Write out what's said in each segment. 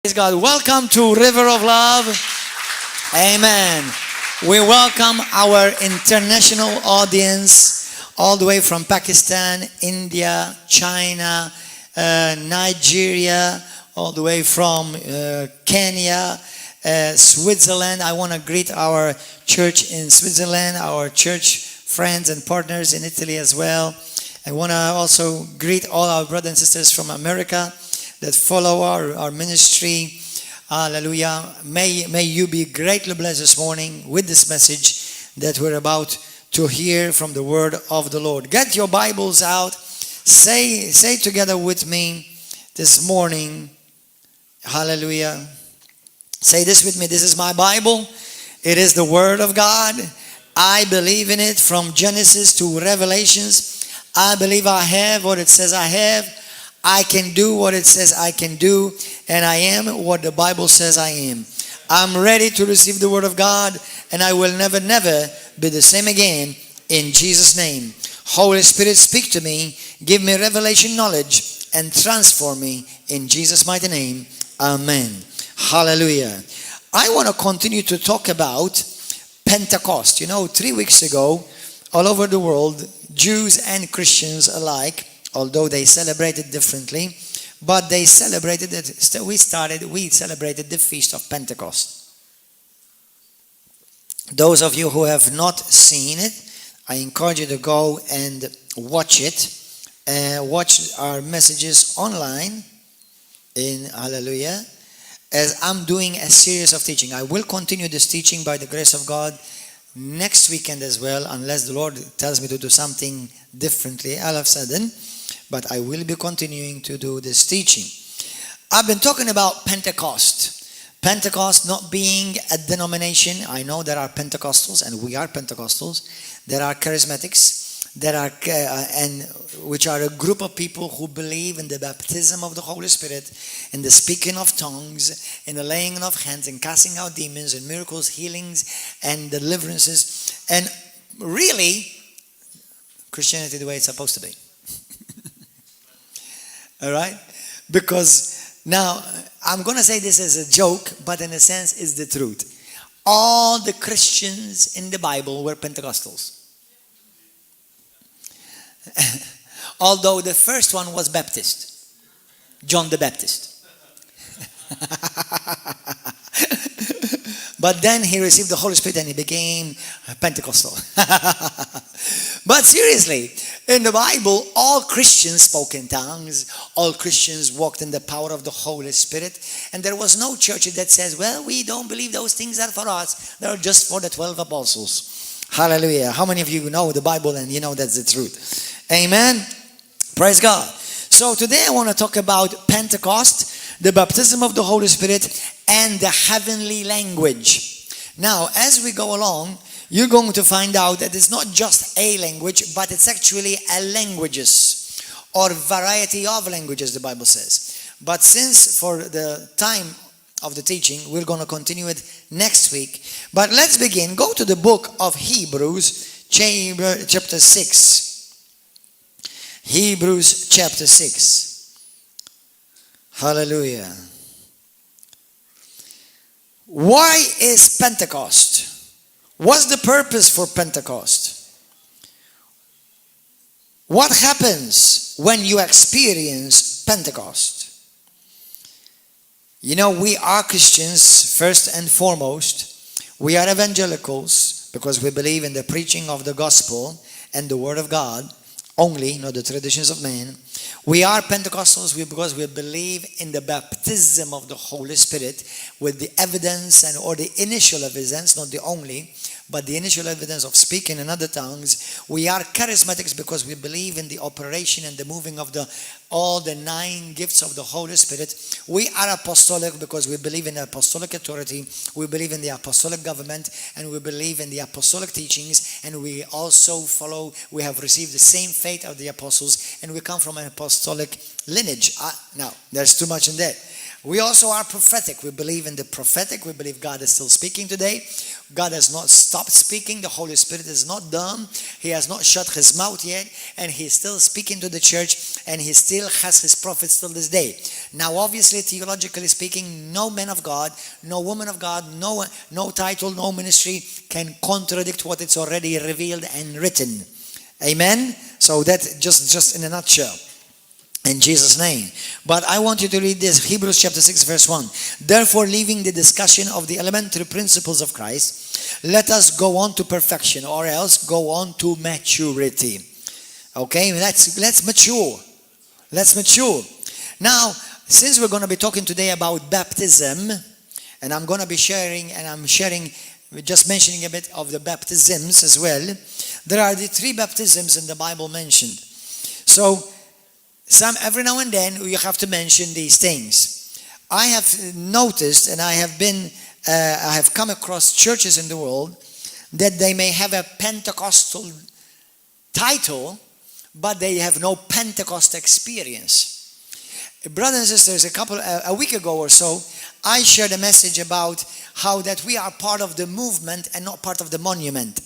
Praise God. Welcome to River of Love. Amen. We welcome our international audience all the way from Pakistan, India, China, Nigeria, all the way from Kenya, Switzerland. I want to greet our church in Switzerland, our church friends and partners in Italy as well. I want to also greet all our brothers and sisters from America that follow our ministry. Hallelujah. May you be greatly blessed this morning with this message that we're about to hear from the word of the Lord. Get your Bibles out. Say together with me this morning. Hallelujah. Say this with me. This is my Bible. It is the word of God. I believe in it from Genesis to Revelations. I believe I have what it says I have. I can do what it says I can do, and I am what the Bible says I am. I'm ready to receive the word of God, and I will never be the same again in Jesus' name. Holy Spirit, speak to me, give me revelation knowledge, and transform me in Jesus' mighty name. Amen. Hallelujah. I want to continue to talk about Pentecost. 3 weeks ago, all over the world, Jews and Christians alike, although they celebrated differently, but they celebrated it. We celebrated the Feast of Pentecost. Those of you who have not seen it, I encourage you to go and watch it. Watch our messages online in Hallelujah. As I'm doing a series of teaching. I will continue this teaching by the grace of God next weekend as well, unless the Lord tells me to do something differently all of a sudden. But I will be continuing to do this teaching. I've been talking about Pentecost. Pentecost not being a denomination. I know there are Pentecostals, and we are Pentecostals. There are charismatics. There are which are a group of people who believe in the baptism of the Holy Spirit, in the speaking of tongues, in the laying of hands, and casting out demons, and miracles, healings, and deliverances. And really, Christianity the way it's supposed to be. All right? Because now, I'm going to say this as a joke, but in a sense, it's the truth. All the Christians in the Bible were Pentecostals. Although the first one was Baptist. John the Baptist. But then he received the Holy Spirit and he became Pentecostal. But seriously, in the Bible, all Christians spoke in tongues. All Christians walked in the power of the Holy Spirit. And there was no church that says, well, we don't believe those things are for us. They're just for the 12 apostles. Hallelujah. How many of you know the Bible and you know that's the truth? Amen. Praise God. So today I want to talk about Pentecost, the baptism of the Holy Spirit, and the heavenly language. Now, as we go along, you're going to find out that it's not just a language, but it's actually a languages or variety of languages, the Bible says. But since for the time of the teaching, we're going to continue it next week. But let's begin. Go to the book of Hebrews, chapter 6. Hebrews chapter 6. Hallelujah. Why is Pentecost? What's the purpose for Pentecost? What happens when you experience Pentecost? We are Christians first and foremost. We are evangelicals because we believe in the preaching of the gospel and the word of God only, not the traditions of man. We are Pentecostals because we believe in the baptism of the Holy Spirit with the evidence or the initial evidence, not the only, but the initial evidence of speaking in other tongues. We are charismatics because we believe in the operation and the moving of all the 9 gifts of the Holy Spirit. We are apostolic because we believe in apostolic authority. We believe in the apostolic government, and we believe in the apostolic teachings, and we also we have received the same faith of the apostles, and we come from an apostolic lineage. Now, there's too much in that. We also are prophetic. We believe in the prophetic. We believe God is still speaking today. God has not stopped speaking. The Holy Spirit is not dumb. He has not shut his mouth yet. And he's still speaking to the church. And he still has his prophets till this day. Now, obviously, theologically speaking, no man of God, no woman of God, no title, no ministry can contradict what it's already revealed and written. Amen? So that just in a nutshell. In Jesus' name. But I want you to read this, Hebrews chapter 6, verse 1. Therefore, leaving the discussion of the elementary principles of Christ, let us go on to perfection, or else go on to maturity. Okay, let's mature. Let's mature. Now, since we're going to be talking today about baptism, and I'm going to be sharing, just mentioning a bit of the baptisms as well. There are the 3 baptisms in the Bible mentioned. So, every now and then you have to mention these things. I have noticed, and I have come across churches in the world that they may have a Pentecostal title, but they have no Pentecost experience. Brothers and sisters, a week ago or so, I shared a message about how that we are part of the movement and not part of the monument.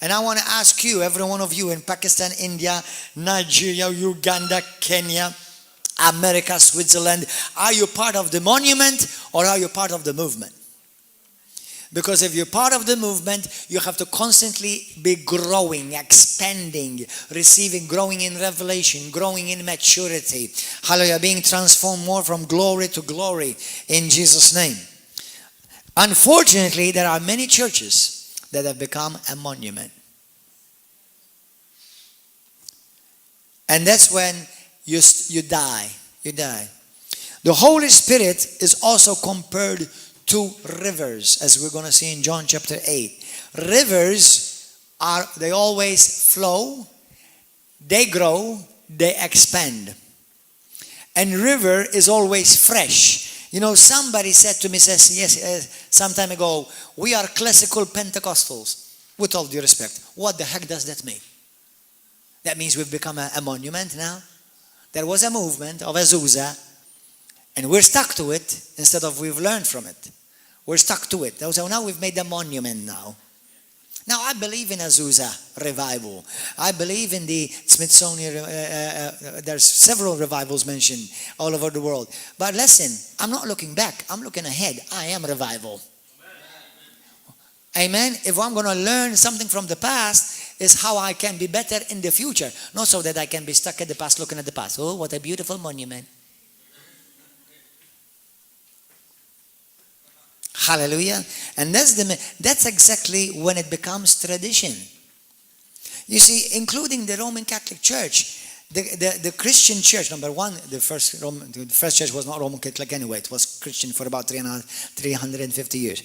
And I want to ask you, every one of you in Pakistan, India, Nigeria, Uganda, Kenya, America, Switzerland, are you part of the monument or are you part of the movement? Because if you're part of the movement, you have to constantly be growing, expanding, receiving, growing in revelation, growing in maturity. Hallelujah, being transformed more from glory to glory in Jesus' name. Unfortunately, there are many churches that have become a monument. And that's when you die. You die. The Holy Spirit is also compared to rivers, as we're going to see in John chapter 8. Rivers they always flow, they grow, they expand. And river is always fresh. You know, somebody said to me, some time ago, we are classical Pentecostals. With all due respect, what the heck does that mean? That means we've become a monument now. There was a movement of Azusa, and we're stuck to it instead of we've learned from it. We're stuck to it. So now we've made a monument now. Now, I believe in Azusa revival. I believe in the Smithsonian, there's several revivals mentioned all over the world. But listen, I'm not looking back. I'm looking ahead. I am revival. Amen. If I'm going to learn something from the past, is how I can be better in the future. Not so that I can be stuck at the past, looking at the past. Oh, what a beautiful monument. Hallelujah. And that's exactly when it becomes tradition. You see, including the Roman Catholic Church, the Christian church, number one, the first church was not Roman Catholic anyway. It was Christian for about 350 years.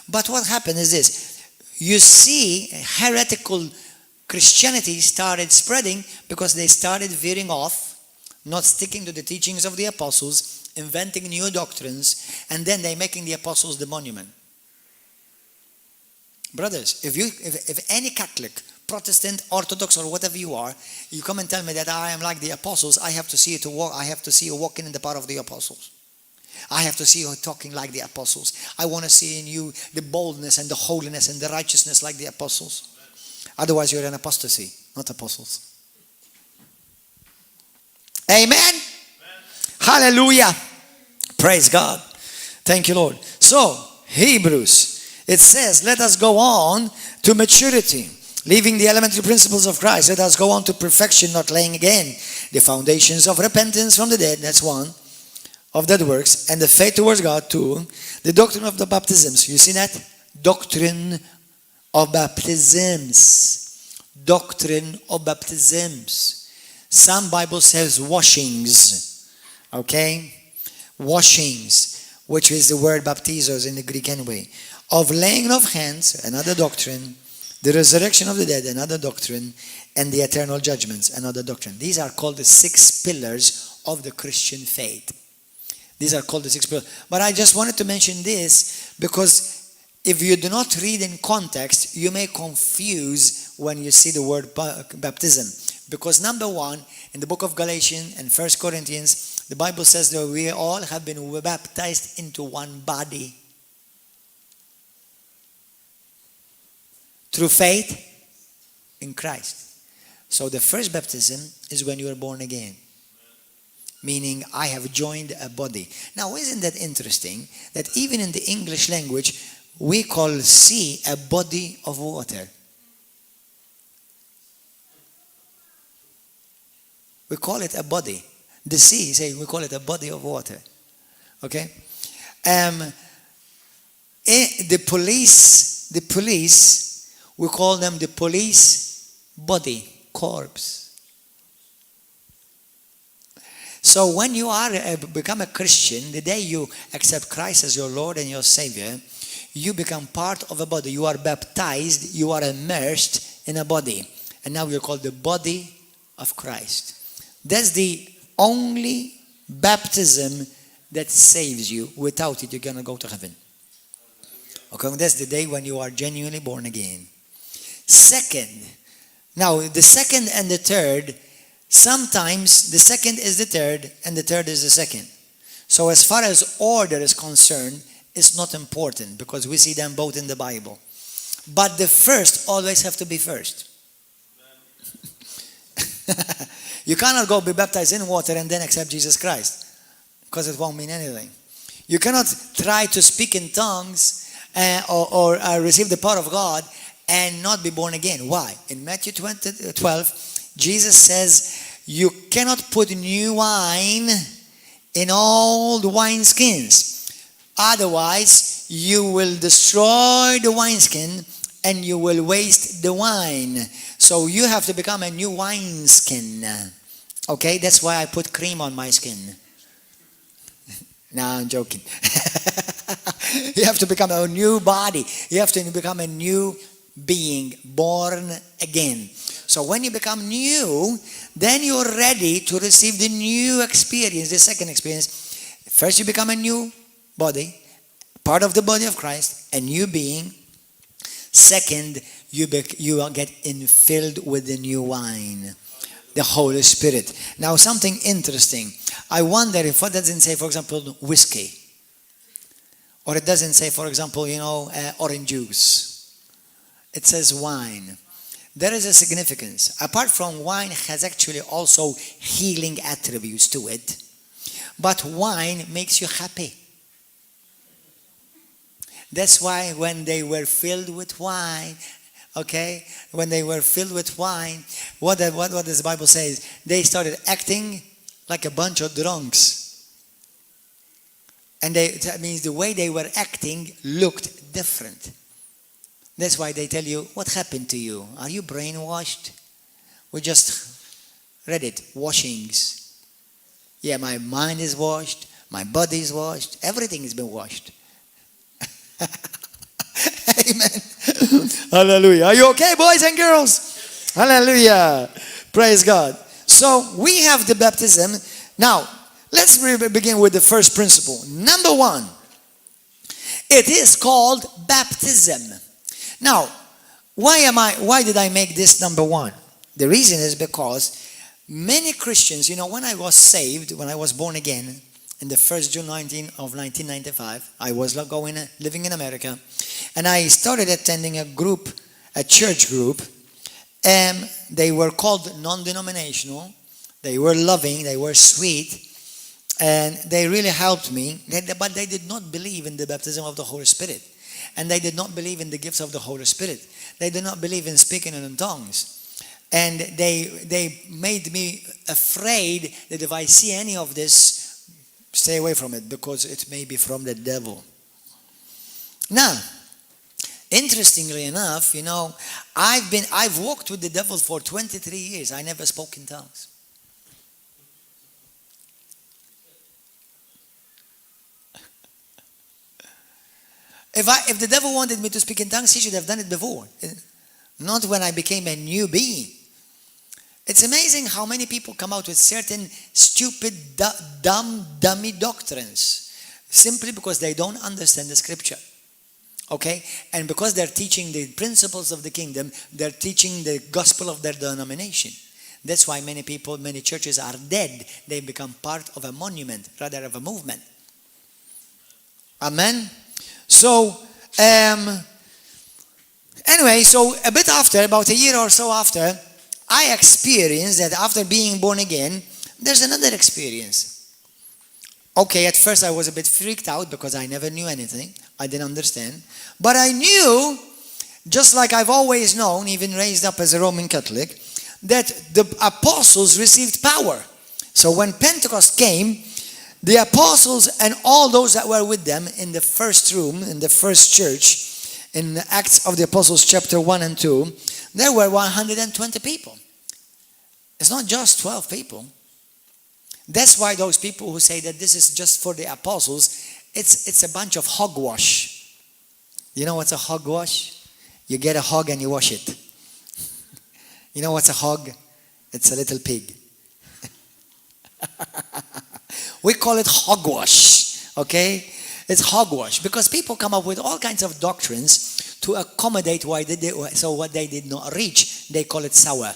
But what happened is this. You see, heretical Christianity started spreading because they started veering off, not sticking to the teachings of the apostles, inventing new doctrines, and then they're making the apostles the monument. Brothers, if any Catholic, Protestant, Orthodox, or whatever you are, you come and tell me that I am like the apostles, I have to see you walking in the power of the apostles. I have to see you talking like the apostles. I want to see in you the boldness and the holiness and the righteousness like the apostles. Otherwise, you're an apostasy, not apostles. Amen? Hallelujah. Praise God. Thank you, Lord. So, Hebrews, it says, let us go on to maturity, leaving the elementary principles of Christ. Let us go on to perfection, not laying again the foundations of repentance from the dead. That's one of dead works. And the faith towards God, two. The doctrine of the baptisms. You see that? Doctrine of baptisms. Doctrine of baptisms. Some Bible says washings. Okay? Washings, which is the word baptizos in the Greek anyway. Of laying of hands, another doctrine. The resurrection of the dead, another doctrine. And the eternal judgments, another doctrine. These are called the 6 pillars of the Christian faith. These are called the 6 pillars. But I just wanted to mention this because if you do not read in context, you may confuse when you see the word baptism. Because number one, in the book of Galatians and 1 Corinthians, the Bible says that we all have been baptized into one body. Through faith in Christ. So the first baptism is when you are born again. Meaning, I have joined a body. Now, isn't that interesting that even in the English language, we call sea a body of water? We call it a body. The sea, say, we call it a body of water. Okay? The police, we call them the police body, corpse. So when you become a Christian, the day you accept Christ as your Lord and your Savior, you become part of a body. You are baptized, you are immersed in a body. And now you're called the body of Christ. That's the only baptism that saves you. Without it, you're going to go to heaven. Okay, that's the day when you are genuinely born again. Second, now the second and the third, sometimes the second is the third and the third is the second. So as far as order is concerned, it's not important because we see them both in the Bible. But the first always have to be first. You cannot go be baptized in water and then accept Jesus Christ because it won't mean anything. You cannot try to speak in tongues or receive the power of God and not be born again. Why? In Matthew 12, Jesus says, you cannot put new wine in old wineskins. Otherwise, you will destroy the wineskin and you will waste the wine. So you have to become a new wineskin. Okay, that's why I put cream on my skin. No, I'm joking. You have to become a new body. You have to become a new being, born again. So when you become new, then you're ready to receive the new experience, the second experience. First you become a new body, part of the body of Christ, a new being. Second, you get filled with the new wine, the Holy Spirit. Now something interesting. I wonder if what doesn't say, for example, whiskey. Or it doesn't say, for example, orange juice. It says wine. There is a significance. Apart from wine has actually also healing attributes to it. But wine makes you happy. That's why when they were filled with wine, okay, when they were filled with wine, what does the Bible say? They started acting like a bunch of drunks. And that means the way they were acting looked different. That's why they tell you, what happened to you? Are you brainwashed? We just read it, washings. Yeah, my mind is washed, my body is washed, everything has been washed. Amen. Hallelujah. Are you okay, boys and girls? Hallelujah. Praise God. So we have the baptism. Now, let's begin with the first principle. Number one, it is called baptism. Now, why did I make this number one? The reason is because many Christians, when I was saved, when I was born again, in the 1st June 1995, I was living in America, and I started attending a church group, and they were called non-denominational. They were loving, they were sweet, and they really helped me, but they did not believe in the baptism of the Holy Spirit, and they did not believe in the gifts of the Holy Spirit. They did not believe in speaking in tongues, and they made me afraid that if I see any of this, stay away from it because it may be from the devil. Now, interestingly enough, I've walked with the devil for 23 years. I never spoke in tongues. If the devil wanted me to speak in tongues, he should have done it before. Not when I became a new being. It's amazing how many people come out with certain stupid, dummy doctrines simply because they don't understand the scripture. Okay? And because they're teaching the principles of the kingdom, they're teaching the gospel of their denomination. That's why many people, many churches are dead. They become part of a monument rather than a movement. Amen? So, anyway, so a bit after, about a year or so after, I experienced that after being born again, there's another experience. Okay, at first I was a bit freaked out because I never knew anything. I didn't understand. But I knew, just like I've always known, even raised up as a Roman Catholic, that the apostles received power. So when Pentecost came, the apostles and all those that were with them in the first room, in the first church, in the Acts of the Apostles chapter 1 and 2, there were 120 people. It's not just 12 people. That's why those people who say that this is just for the apostles, it's a bunch of hogwash. You know what's a hogwash? You get a hog and you wash it. You know what's a hog? It's a little pig. We call it hogwash, okay? It's hogwash because people come up with all kinds of doctrines to accommodate what they did not reach, they call it sour.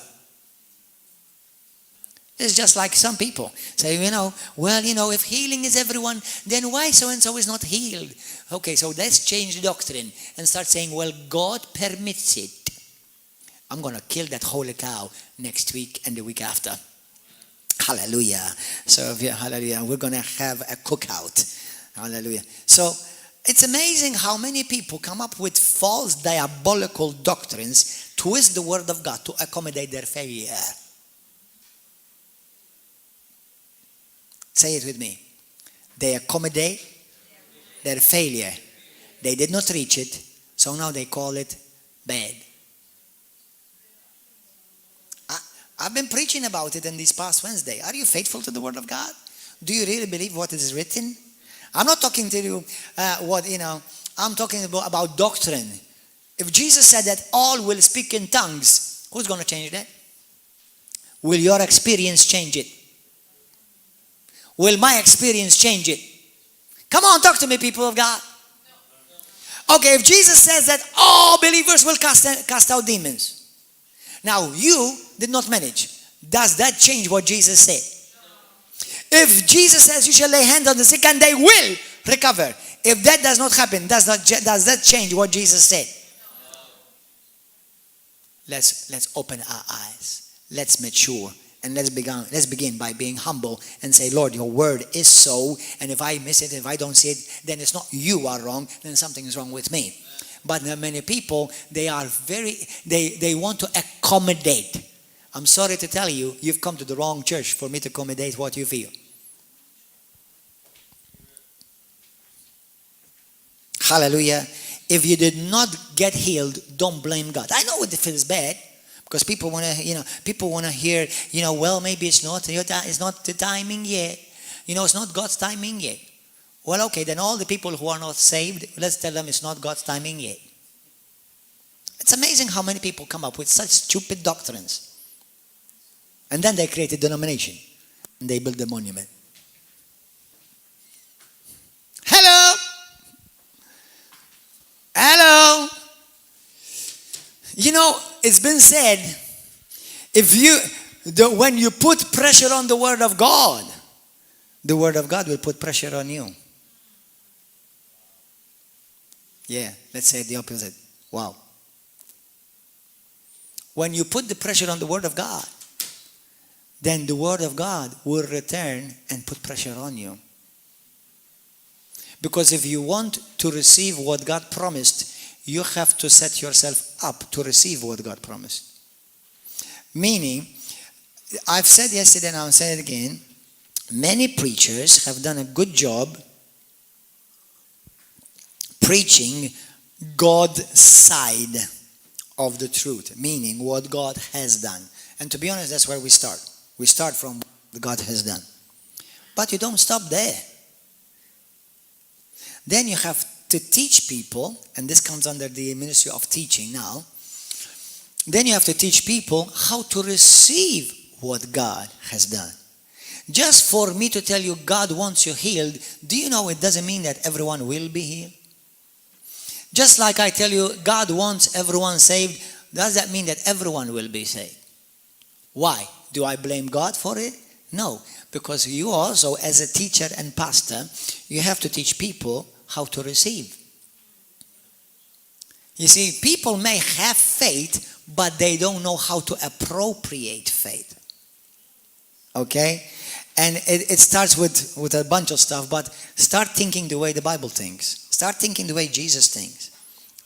It's just like some people say, if healing is everyone, then why so-and-so is not healed? Okay, so let's change the doctrine and start saying, well, God permits it. I'm going to kill that holy cow next week and the week after. Hallelujah. So, hallelujah, we're going to have a cookout. Hallelujah. So, it's amazing how many people come up with false diabolical doctrines, twist the word of God to accommodate their failure. Say it with me. They accommodate their failure. They did not reach it, so now they call it bad. I've been preaching about it in this past Wednesday. Are you faithful to the Word of God? Do you really believe what is written? I'm not talking to you I'm talking about doctrine. If Jesus said that all will speak in tongues, who's going to change that? Will your experience change it? Will my experience change it? Come on, talk to me, people of God. Okay, if Jesus says that all believers will cast out demons. Now, you did not manage. Does that change what Jesus said? If Jesus says you shall lay hands on the sick and they will recover. If that does not happen, does that change what Jesus said? Let's open our eyes. Let's mature. And let's begin by being humble and say, Lord, your word is so. And if I miss it, if I don't see it, then it's not you are wrong. Then something is wrong with me. But many people, they want to accommodate. I'm sorry to tell you, you've come to the wrong church for me to accommodate what you feel. Hallelujah. If you did not get healed, don't blame God. I know it feels bad. Because people want to hear, well, maybe it's not the timing yet. It's not God's timing yet. Well, okay, then all the people who are not saved, let's tell them it's not God's timing yet. It's amazing how many people come up with such stupid doctrines. And then they create a denomination. And they build a monument. Hello? Hello? It's been said, when you put pressure on the Word of God will put pressure on you. Yeah, let's say the opposite. Wow. When you put the pressure on the Word of God, then the Word of God will return and put pressure on you. Because if you want to receive what God promised, you have to set yourself up to receive what God promised. Meaning, I've said yesterday and I'll say it again, many preachers have done a good job preaching God's side of the truth, meaning what God has done. And to be honest, that's where we start. We start from what God has done. But you don't stop there. Then you have to teach people, and this comes under the ministry of teaching now. Then you have to teach people how to receive what God has done. Just for me to tell you God wants you healed, do you know it doesn't mean that everyone will be healed? Just like I tell you God wants everyone saved, does that mean that everyone will be saved? Why? do I blame God for it? No, because you also, as a teacher and pastor, you have to teach people how to receive. You see, people may have faith, but they don't know how to appropriate faith. Okay? And it starts with a bunch of stuff, but start thinking the way the Bible thinks. Start thinking the way Jesus thinks.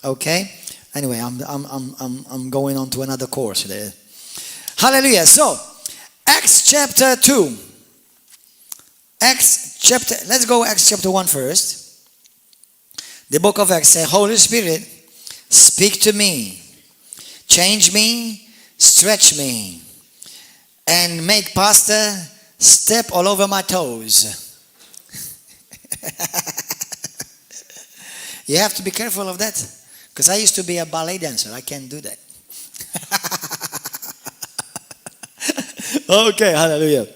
Okay? Anyway, I'm going on to another course there. Hallelujah. So, Acts chapter 2. Let's go Acts chapter 1 first. The book of Acts says, Holy Spirit, speak to me, change me, stretch me, and make pastor step all over my toes. You have to be careful of that, because I used to be a ballet dancer. I can't do that. Okay, hallelujah.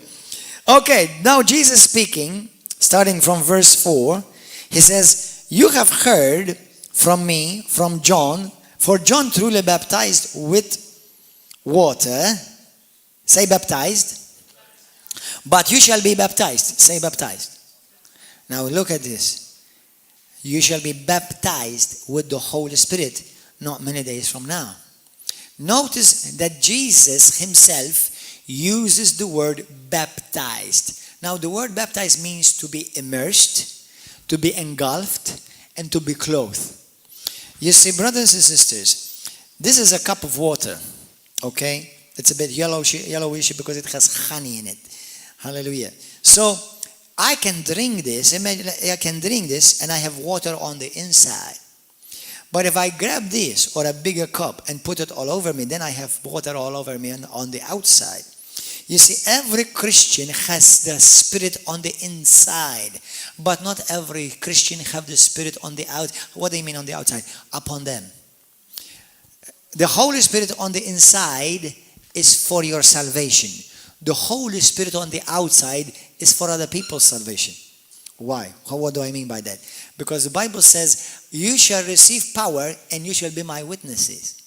Okay, now Jesus speaking, starting from verse 4, he says, you have heard from me, from John, for John truly baptized with water. Say baptized. But you shall be baptized. Say baptized. Now look at this. You shall be baptized with the Holy Spirit not many days from now. Notice that Jesus himself uses the word baptized. Now the word baptized means to be immersed, to be engulfed, and to be clothed. You see, brothers and sisters, this is a cup of water, okay? It's a bit yellowish because it has honey in it. Hallelujah. So I can drink this. Imagine I can drink this and I have water on the inside. But if I grab this or a bigger cup and put it all over me, then I have water all over me and on the outside. You see, every Christian has the Spirit on the inside, but not every Christian have the Spirit on the out. What do you mean on the outside? Upon them. The Holy Spirit on the inside is for your salvation. The Holy Spirit on the outside is for other people's salvation. Why? What do I mean by that? Because the Bible says, you shall receive power and you shall be my witnesses.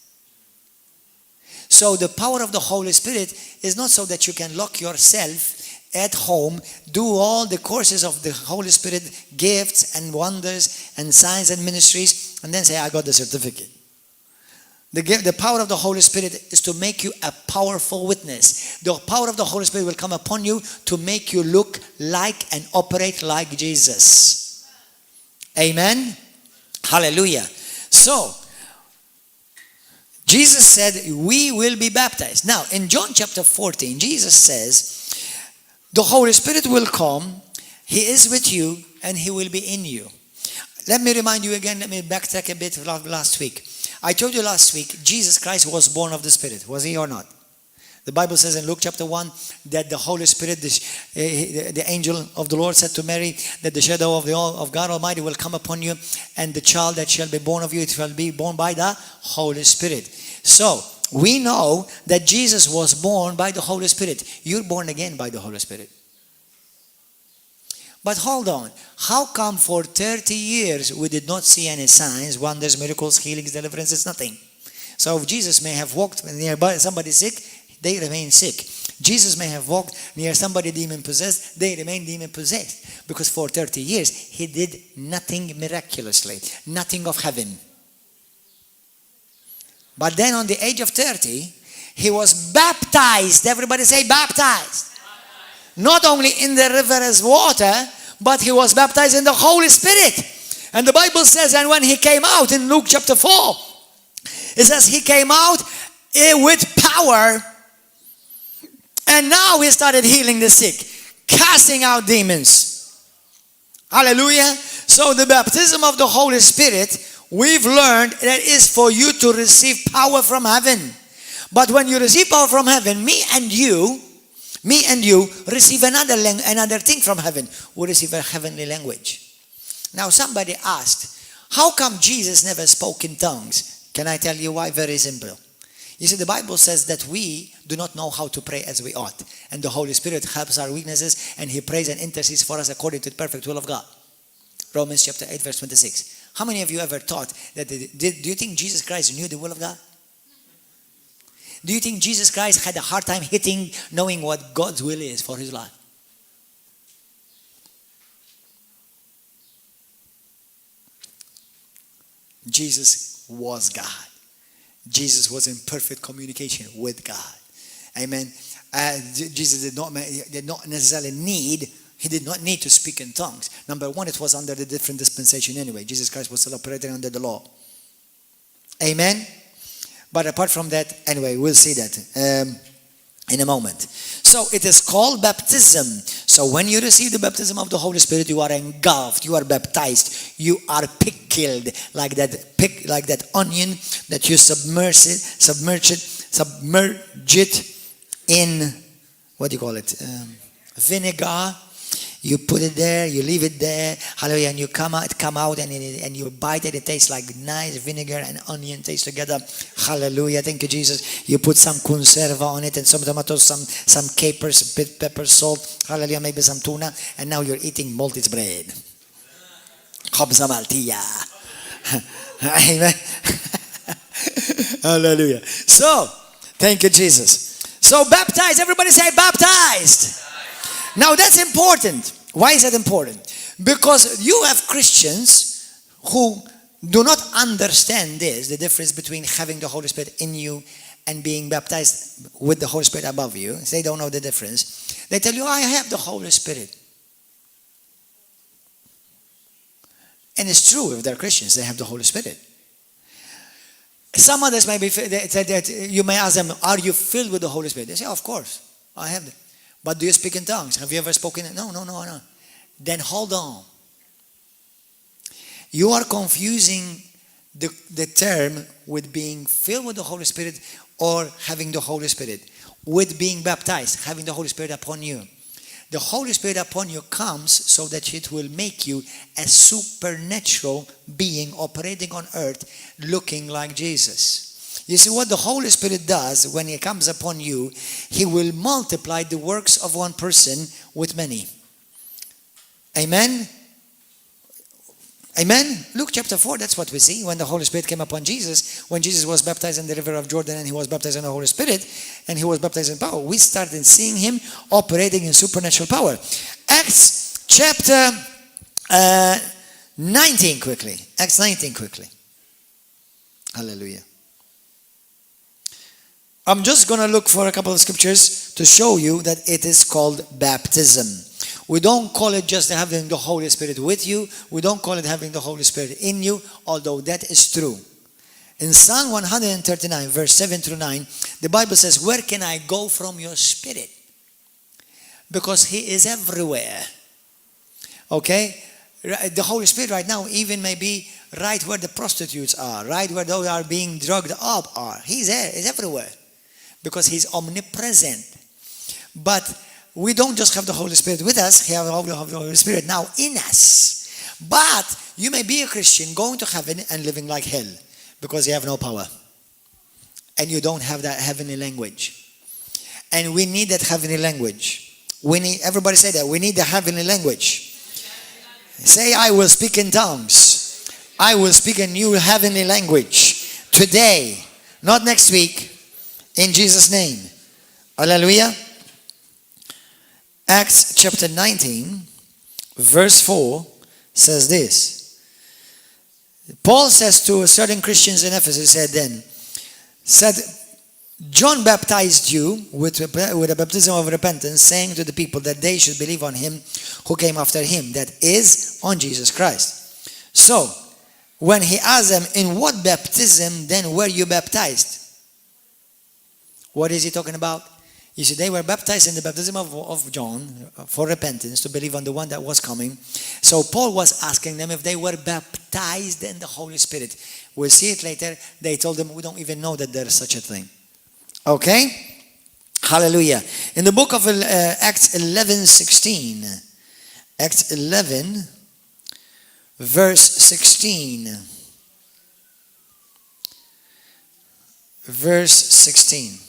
So the power of the Holy Spirit is not so that you can lock yourself at home, do all the courses of the Holy Spirit, gifts and wonders and signs and ministries, and then say, I got the certificate. The power of the Holy Spirit is to make you a powerful witness. The power of the Holy Spirit will come upon you to make you look like and operate like Jesus. Amen? Hallelujah. So, Jesus said, we will be baptized. Now, in John chapter 14, Jesus says, the Holy Spirit will come, He is with you, and He will be in you. Let me remind you again, let me backtrack a bit last week. I told you last week, Jesus Christ was born of the Spirit. Was He or not? The Bible says in Luke chapter 1 that the Holy Spirit, the angel of the Lord said to Mary that the shadow of God Almighty will come upon you, and the child that shall be born of you, it shall be born by the Holy Spirit. So, we know that Jesus was born by the Holy Spirit. You're born again by the Holy Spirit. But hold on. How come for 30 years we did not see any signs, wonders, miracles, healings, deliverances, nothing? So if Jesus may have walked near somebody sick, they remain sick. Jesus may have walked near somebody demon-possessed, they remain demon-possessed. Because for 30 years, He did nothing miraculously, nothing of heaven. But then on the age of 30, He was baptized. Everybody say baptized. Not only in the river as water, but He was baptized in the Holy Spirit. And the Bible says, and when He came out in Luke chapter 4, it says He came out with power, and now He started healing the sick, casting out demons. Hallelujah. So the baptism of the Holy Spirit, we've learned that is for you to receive power from heaven. But when you receive power from heaven, me and you receive another thing from heaven. We receive a heavenly language. Now somebody asked, how come Jesus never spoke in tongues? Can I tell you why? Very simple. You see, the Bible says that we do not know how to pray as we ought. And the Holy Spirit helps our weaknesses, and He prays and intercedes for us according to the perfect will of God. Romans chapter 8 verse 26. How many of you ever thought that, do you think Jesus Christ knew the will of God? Do you think Jesus Christ had a hard time knowing what God's will is for his life? Jesus was God. Jesus was in perfect communication with God. Amen. Jesus did not necessarily need to speak in tongues. Number one, it was under the different dispensation anyway. Jesus Christ was still operating under the law. Amen. But apart from that, anyway, we'll see that in a moment. So it is called baptism. So when you receive the baptism of the Holy Spirit, you are engulfed, you are baptized, you are pickled like that onion that you submerge it in, what do you call it? Vinegar. You put it there, you leave it there, hallelujah, and you come out and you bite it. It tastes like nice vinegar and onion taste together. Hallelujah, thank you, Jesus. You put some conserva on it and some tomatoes, some capers, pepper, salt, hallelujah, maybe some tuna, and now you're eating malted bread. Khabza Maltiya. Amen. Hallelujah. So, thank you, Jesus. So baptized, everybody say baptized. Now that's important. Why is that important? Because you have Christians who do not understand the difference between having the Holy Spirit in you and being baptized with the Holy Spirit above you. They don't know the difference. They tell you, I have the Holy Spirit. And it's true, if they're Christians, they have the Holy Spirit. Some others may be, you may ask them, are you filled with the Holy Spirit? They say, of course, I have it. But do you speak in tongues? Have you ever spoken? No. Then hold on. You are confusing the term with being filled with the Holy Spirit or having the Holy Spirit. With being baptized, having the Holy Spirit upon you. The Holy Spirit upon you comes so that it will make you a supernatural being operating on earth looking like Jesus. You see, what the Holy Spirit does when He comes upon you, He will multiply the works of one person with many. Amen? Amen? Luke chapter 4, that's what we see when the Holy Spirit came upon Jesus. When Jesus was baptized in the river of Jordan and He was baptized in the Holy Spirit and He was baptized in power, we started seeing Him operating in supernatural power. Acts chapter 19 quickly. Acts 19 quickly. Hallelujah. I'm just going to look for a couple of scriptures to show you that it is called baptism. We don't call it just having the Holy Spirit with you. We don't call it having the Holy Spirit in you, although that is true. In Psalm 139, verse 7 through 9, the Bible says, where can I go from your spirit? Because He is everywhere. Okay? The Holy Spirit right now even may be right where the prostitutes are, right where those are being drugged up are. He's there. He's everywhere. Because He's omnipresent. But we don't just have the Holy Spirit with us, we have the Holy Spirit now in us. But you may be a Christian going to heaven and living like hell because you have no power. And you don't have that heavenly language. And we need that heavenly language. Everybody say that, we need the heavenly language. Say, I will speak in tongues. I will speak a new heavenly language today, not next week. In Jesus' name. Hallelujah. Acts chapter 19, verse 4 says this. Paul says to certain Christians in Ephesus, said, John baptized you with a baptism of repentance, saying to the people that they should believe on Him who came after him, that is, on Jesus Christ. So, when he asked them, in what baptism then were you baptized? What is he talking about? You see, they were baptized in the baptism of John for repentance, to believe on the one that was coming. So Paul was asking them if they were baptized in the Holy Spirit. We'll see it later. They told them, we don't even know that there is such a thing. Okay? Hallelujah. In the book of Acts 11:16, Acts 11, verse 16. Verse 16.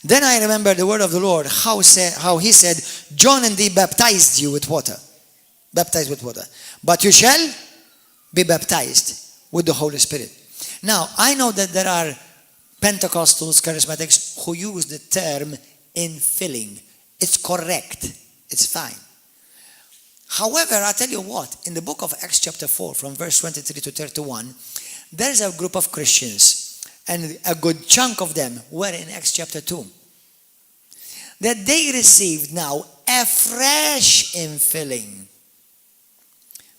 Then I remember the word of the Lord, how He said, John indeed baptized you with water. Baptized with water. But you shall be baptized with the Holy Spirit. Now, I know that there are Pentecostals, charismatics who use the term infilling. It's correct. It's fine. However, I tell you what, in the book of Acts chapter 4, from verse 23 to 31, there's a group of Christians, and a good chunk of them were in Acts chapter 2, that they received now a fresh infilling.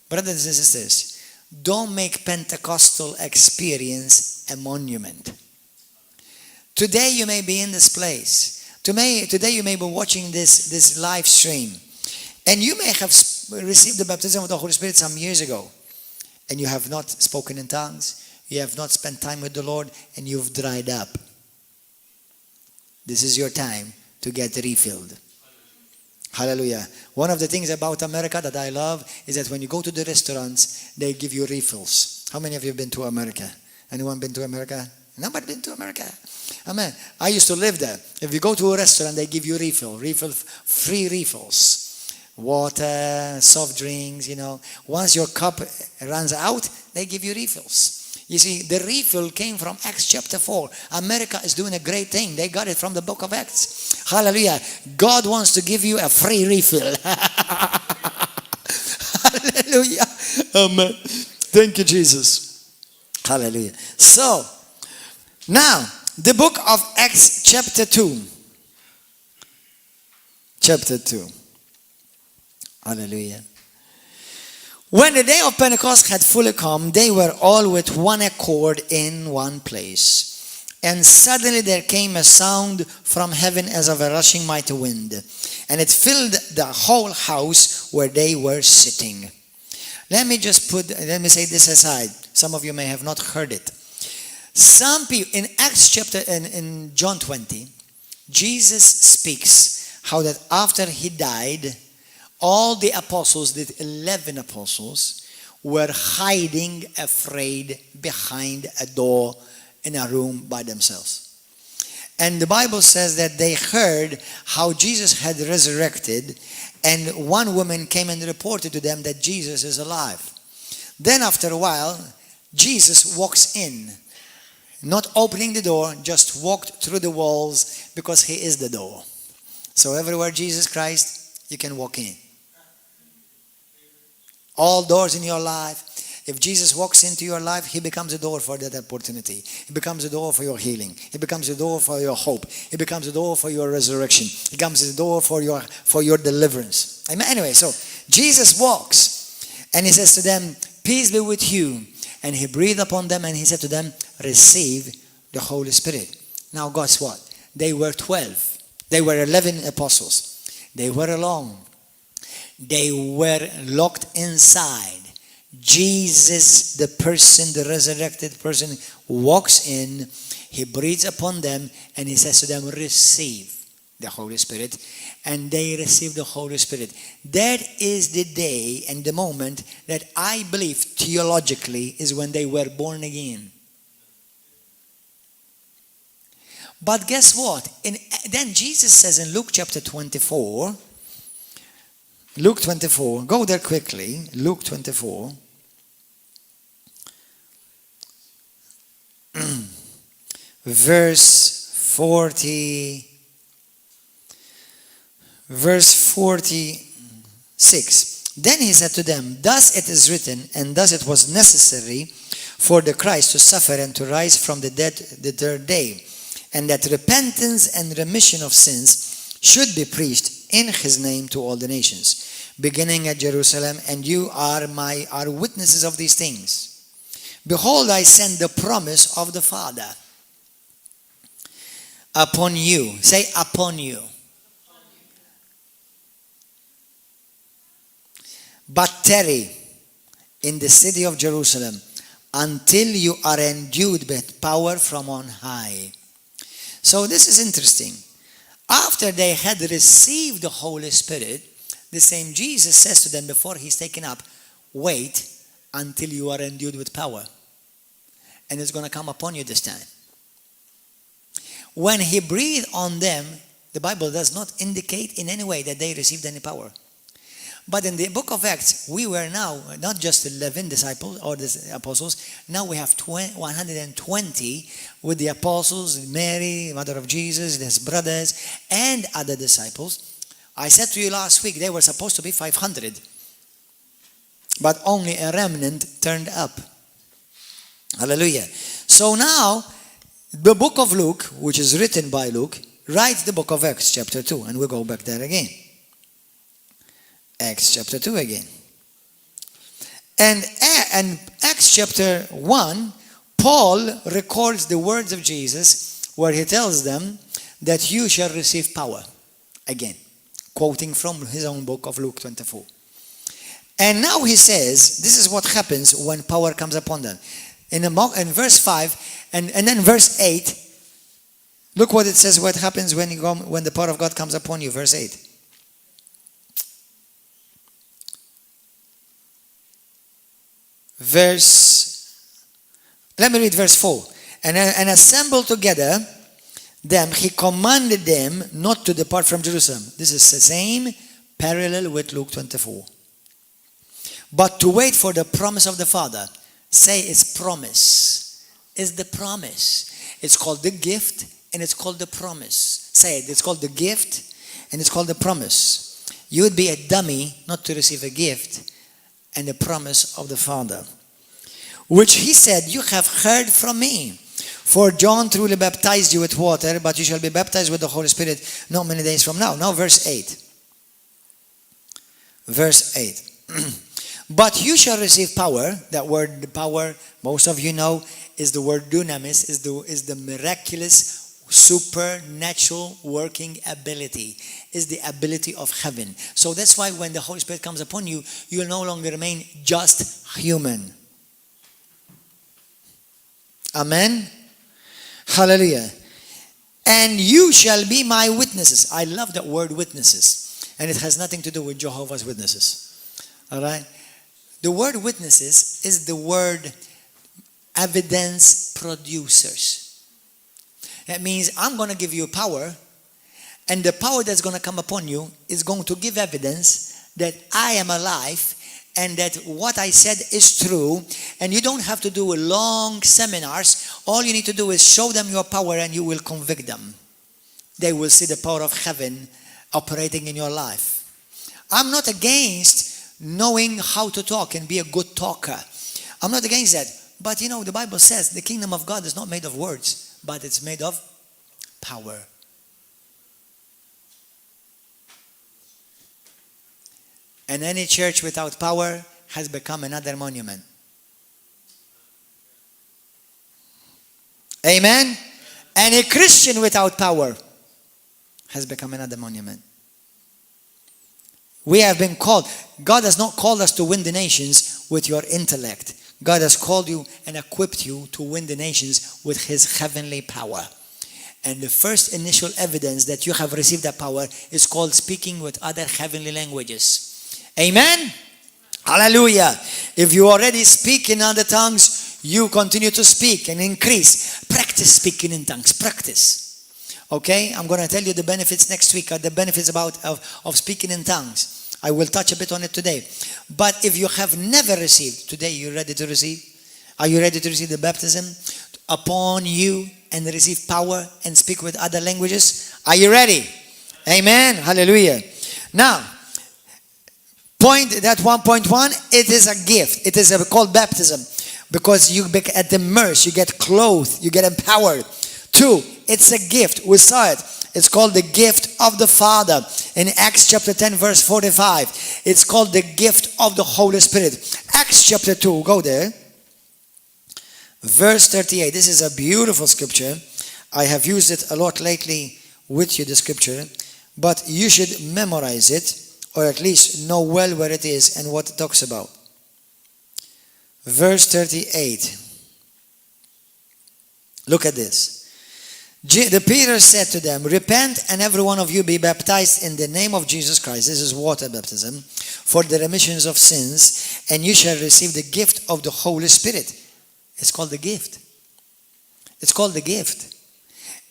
Brothers and sisters, don't make Pentecostal experience a monument. Today you may be in this place. Today you may be watching this live stream. And you may have received the baptism of the Holy Spirit some years ago. And you have not spoken in tongues. You have not spent time with the Lord. And you've dried up. This is your time to get refilled. Hallelujah. One of the things about America that I love is that when you go to the restaurants, they give you refills. How many of you have been to America? Anyone been to America? Nobody been to America? Amen. I used to live there. If you go to a restaurant, they give you free refills. Water, soft drinks, Once your cup runs out, they give you refills. You see, the refill came from Acts chapter 4. America is doing a great thing. They got it from the book of Acts. Hallelujah. God wants to give you a free refill. Hallelujah. Amen. Thank you, Jesus. Hallelujah. So, now, the book of Acts chapter 2. Chapter 2. Hallelujah. When the day of Pentecost had fully come, they were all with one accord in one place. And suddenly there came a sound from heaven as of a rushing mighty wind, and it filled the whole house where they were sitting. Let me say this aside. Some of you may have not heard it. Some people, in Acts chapter, in John 20, Jesus speaks how that after he died, all the apostles, the 11 apostles, were hiding afraid behind a door in a room by themselves. And the Bible says that they heard how Jesus had resurrected, and one woman came and reported to them that Jesus is alive. Then after a while, Jesus walks in, not opening the door, just walked through the walls because he is the door. So everywhere Jesus Christ, you can walk in. All doors in your life, if Jesus walks into your life, he becomes a door for that opportunity. He becomes a door for your healing. He becomes a door for your hope. He becomes a door for your resurrection. He becomes a door for your deliverance. Anyway, so Jesus walks and he says to them, peace be with you. And he breathed upon them and he said to them, receive the Holy Spirit. Now guess what? They were 12. They were 11 apostles. They were alone. They were locked inside. Jesus, the person, the resurrected person, walks in. He breathes upon them and he says to them, receive the Holy Spirit. And they receive the Holy Spirit. That is the day and the moment that I believe theologically is when they were born again. But guess what? Then Jesus says in Luke chapter 24, Luke 24, go there quickly, Luke 24. Verse 46. Then he said to them, thus it is written, and thus it was necessary for the Christ to suffer and to rise from the dead the third day, and that repentance and remission of sins should be preached in his name to all the nations, beginning at Jerusalem, and you are witnesses of these things. Behold, I send the promise of the Father upon you. Say, upon you. But tarry in the city of Jerusalem until you are endued with power from on high. So this is interesting. After they had received the Holy Spirit, the same Jesus says to them before he's taken up, wait until you are endued with power. And it's going to come upon you this time. When he breathed on them, the Bible does not indicate in any way that they received any power. But in the book of Acts, we were now not just 11 disciples or the apostles. Now we have 120 with the apostles, Mary, mother of Jesus, his brothers, and other disciples. I said to you last week, they were supposed to be 500. But only a remnant turned up. Hallelujah. So now, the book of Luke, which is written by Luke, writes the book of Acts chapter 2. And we'll go back there again. Acts chapter 2 again. And Acts chapter 1, Paul records the words of Jesus where he tells them that you shall receive power. Again, quoting from his own book of Luke 24. And now he says, this is what happens when power comes upon them. In verse 5 and then verse 8, look what it says, what happens when the power of God comes upon you. Verse 8. Let me read verse 4. And assembled together them, he commanded them not to depart from Jerusalem. This is the same parallel with Luke 24. But to wait for the promise of the Father. Say it's promise. It's the promise. It's called the gift and it's called the promise. Say it. It's called the gift and it's called the promise. You would be a dummy not to receive a gift and the promise of the Father. Which he said, you have heard from me. For John truly baptized you with water, but you shall be baptized with the Holy Spirit not many days from now. Now verse 8. Verse 8. But you shall receive power. That word, the power, most of you know, is the word dunamis, is the miraculous, supernatural working ability, is the ability of heaven. So that's why when the Holy Spirit comes upon you, you will no longer remain just human. Amen. Hallelujah. And you shall be my witnesses. I love that word witnesses. And it has nothing to do with Jehovah's Witnesses. All right. The word witnesses is the word evidence producers. That means I'm going to give you power, and the power that's going to come upon you is going to give evidence that I am alive and that what I said is true, and you don't have to do long seminars. All you need to do is show them your power and you will convict them. They will see the power of heaven operating in your life. I'm not against knowing how to talk and be a good talker. I'm not against that. But you know, the Bible says the kingdom of God is not made of words, but it's made of power. And any church without power has become another monument. Amen? And a Christian without power has become another monument. We have been called. God has not called us to win the nations with your intellect. God has called you and equipped you to win the nations with His heavenly power. And the first initial evidence that you have received that power is called speaking with other heavenly languages. Amen? Hallelujah. If you already speak in other tongues, you continue to speak and increase. Practice speaking in tongues. Practice. Okay? I'm going to tell you the benefits next week. The benefits of speaking in tongues. I will touch a bit on it today. But if you have never received, today you're ready to receive? Are you ready to receive the baptism upon you and receive power and speak with other languages? Are you ready? Amen. Hallelujah. Now, point that 1.1, it is a gift. It is called baptism because you get immersed, you get clothed, you get empowered. 2, it's a gift. We saw it. It's called the gift of the Father. In Acts chapter 10 verse 45, it's called the gift of the Holy Spirit. Acts chapter 2, go there. Verse 38, this is a beautiful scripture. I have used it a lot lately with you, the scripture. But you should memorize it, or at least know well where it is and what it talks about. Verse 38. Look at this. The Peter said to them, repent and every one of you be baptized in the name of Jesus Christ. This is water baptism for the remissions of sins, and you shall receive the gift of the Holy Spirit. It's called the gift. It's called the gift.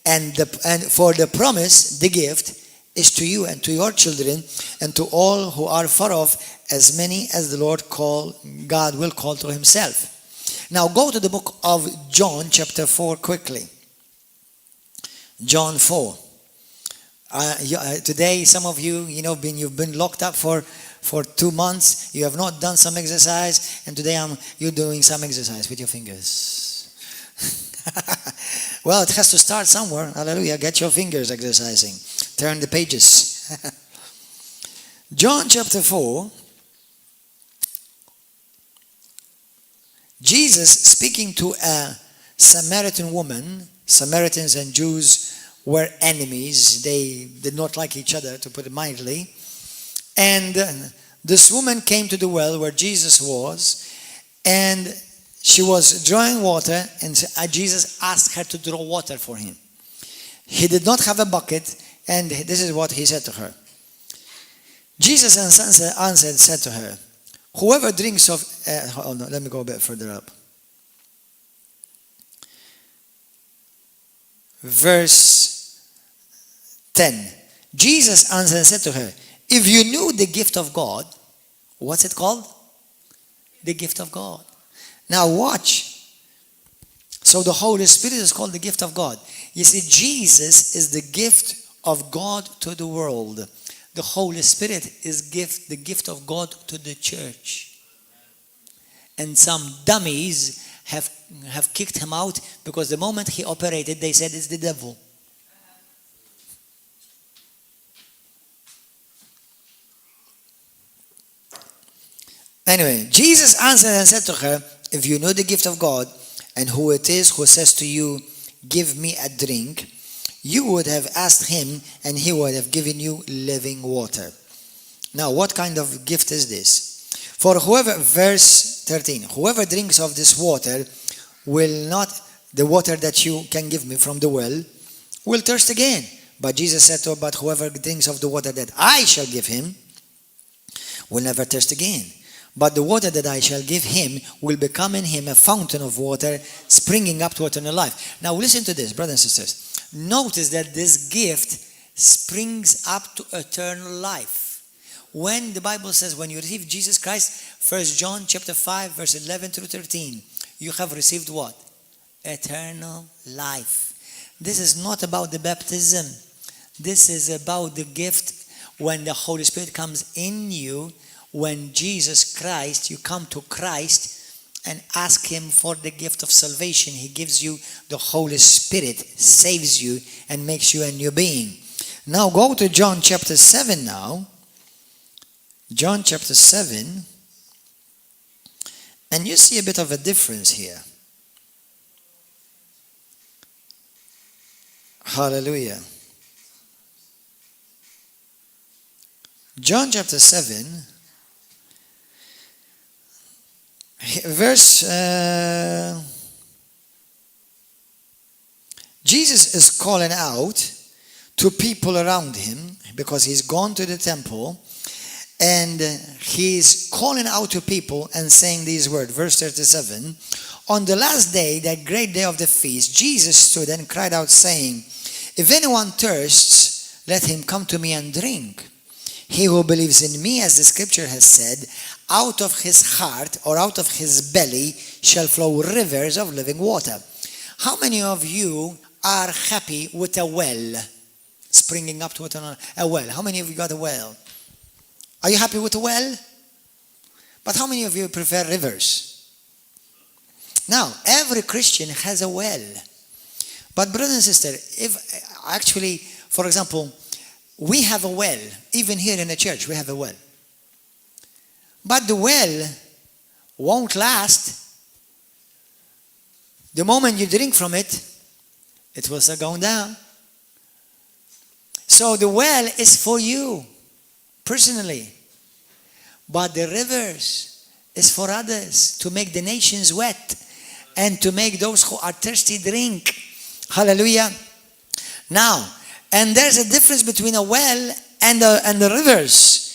And for the promise, the gift, is to you and to your children and to all who are far off, as many as the Lord God will call to himself. Now go to the book of John chapter 4 quickly. John 4. Today some of you, you've been locked up for 2 months. You have not done some exercise, and today you're doing some exercise with your fingers. Well, it has to start somewhere. Hallelujah. Get your fingers exercising. Turn the pages. John chapter 4. Jesus speaking to a Samaritan woman. Samaritans and Jews were enemies. They did not like each other, to put it mildly. And this woman came to the well where Jesus was, and she was drawing water, and Jesus asked her to draw water for him. He did not have a bucket, and this is what he said to her. Jesus answered, said to her, whoever drinks of... let me go a bit further up. Verse 10. Jesus answered and said to her, if you knew the gift of God, what's it called? The gift of God. Now watch. So the Holy Spirit is called the gift of God. You see, Jesus is the gift of God to the world. The Holy Spirit is the gift of God to the church. And some dummies have kicked him out because the moment he operated, they said it's the devil. Anyway, Jesus answered and said to her, if you know the gift of God and who it is who says to you, give me a drink, you would have asked him and he would have given you living water. Now, what kind of gift is this? For whoever, verse 13, whoever drinks of this water will not, the water that you can give me from the well, will thirst again. But Jesus said to her, but whoever drinks of the water that I shall give him will never thirst again. But the water that I shall give him will become in him a fountain of water springing up to eternal life. Now listen to this, brothers and sisters. Notice that this gift springs up to eternal life. When the Bible says, when you receive Jesus Christ, 1 John chapter 5, verse 11 through 13, you have received what? Eternal life. This is not about the baptism. This is about the gift when the Holy Spirit comes in you. When Jesus Christ, you come to Christ and ask him for the gift of salvation. He gives you the Holy Spirit, saves you and makes you a new being. Now go to John chapter 7 now. John chapter 7. And you see a bit of a difference here. Hallelujah. John chapter 7. Verse, Jesus is calling out to people around him because he's gone to the temple, and he's calling out to people and saying these words. Verse 37, on the last day, that great day of the feast, Jesus stood and cried out saying, if anyone thirsts, let him come to me and drink. He who believes in me, as the scripture has said, out of his heart or out of his belly shall flow rivers of living water. How many of you are happy with a well springing up to a well? How many of you got a well? Are you happy with a well? But how many of you prefer rivers? Now, every Christian has a well. But brother and sister, if actually, for example, we have a well. Even here in the church, we have a well. But the well won't last. The moment you drink from it, it will start going down. So the well is for you, personally. But the rivers is for others, to make the nations wet and to make those who are thirsty drink. Hallelujah. Now, and there's a difference between a well and the rivers.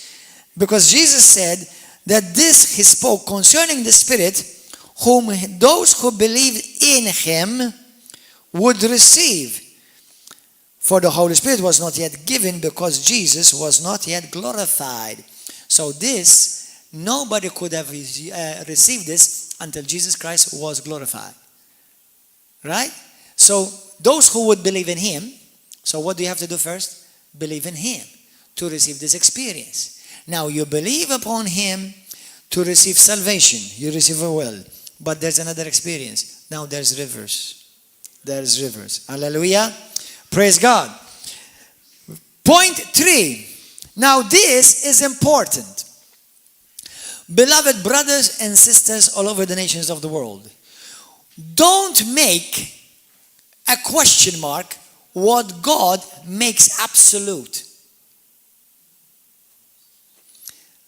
Because Jesus said that this he spoke concerning the Spirit, whom those who believe in him would receive. For the Holy Spirit was not yet given because Jesus was not yet glorified. So this, nobody could have received this until Jesus Christ was glorified. Right? So those who would believe in him, so what do you have to do first? Believe in him to receive this experience. Now you believe upon him to receive salvation. You receive a will. But there's another experience. Now there's rivers. There's rivers. Hallelujah. Praise God. Point 3. Now this is important. Beloved brothers and sisters all over the nations of the world, don't make a question mark what God makes absolute.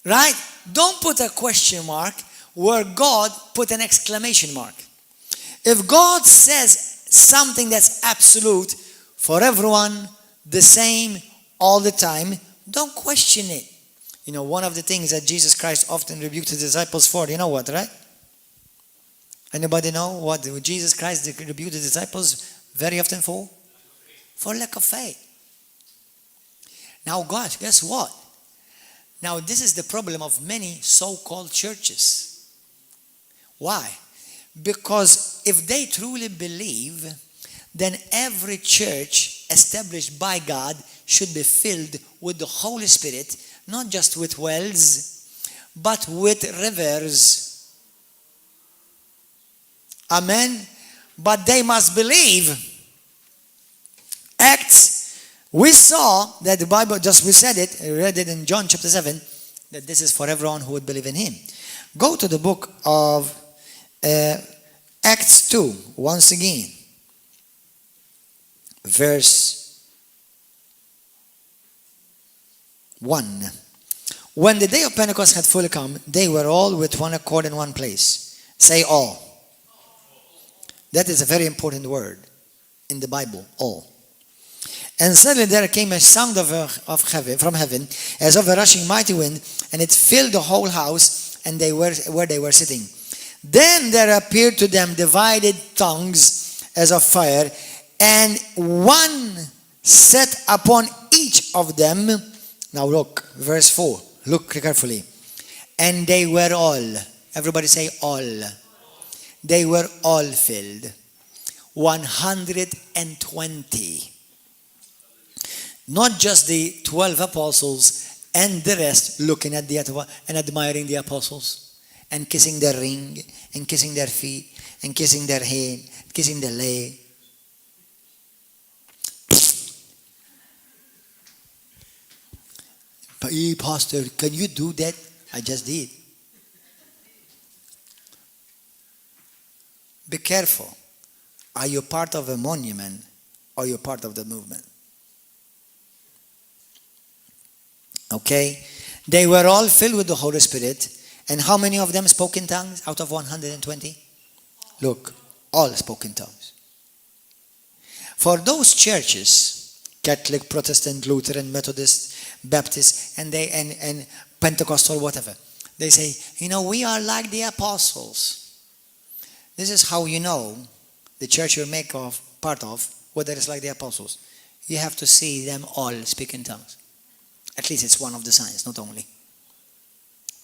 Right? Don't put a question mark where God put an exclamation mark. If God says something that's absolute for everyone, the same all the time, don't question it. You know, one of the things that Jesus Christ often rebuked his disciples for, you know what, right? Anybody know what Jesus Christ rebuked the disciples very often for? For lack of faith. Now, God, guess what? Now, this is the problem of many so-called churches. Why? Because if they truly believe, then every church established by God should be filled with the Holy Spirit, not just with wells, but with rivers. Amen? But they must believe. Acts, we saw that the Bible, just we said it, I read it in John chapter 7, that this is for everyone who would believe in him. Go to the book of Acts 2, once again. Verse 1. When the day of Pentecost had fully come, they were all with one accord in one place. Say all. That is a very important word in the Bible, all. And suddenly there came a sound from heaven, as of a rushing mighty wind, and it filled the whole house, and they were where they were sitting. Then there appeared to them divided tongues as of fire, and one sat upon each of them. Now look, verse 4. Look carefully. And they were all. Everybody say all. They were all filled. 120. Not just the 12 apostles and the rest looking at the and admiring the apostles and kissing their ring and kissing their feet and kissing their head, kissing their leg. Hey, Pastor, can you do that? I just did. Be careful. Are you part of a monument or you're part of the movement? Okay? They were all filled with the Holy Spirit. And how many of them spoke in tongues out of 120? Look, all spoke in tongues. For those churches, Catholic, Protestant, Lutheran, Methodist, Baptist, and Pentecostal, whatever, they say, you know, we are like the apostles. This is how you know the church you make part of, whether it's like the apostles. You have to see them all speak in tongues. At least it's one of the signs, not only.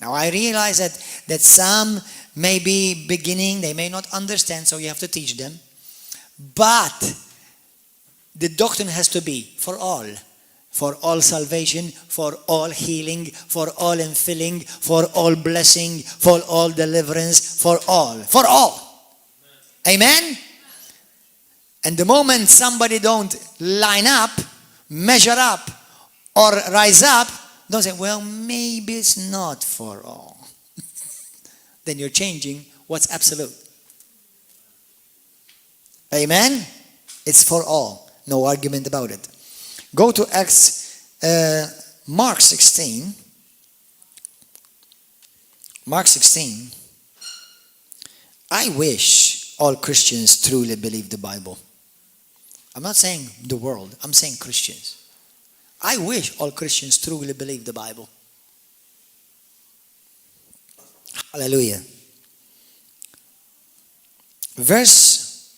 Now I realize that some may be beginning, they may not understand, so you have to teach them. But the doctrine has to be for all salvation, for all healing, for all infilling, for all blessing, for all deliverance, for all. Amen? And the moment somebody don't line up, measure up, or rise up, don't say, well, maybe it's not for all. Then you're changing what's absolute. Amen? It's for all. No argument about it. Go to Mark 16. Mark 16. I wish all Christians truly believe the Bible. I'm not saying the world. I'm saying Christians. I wish all Christians truly believe the Bible. Hallelujah. Verse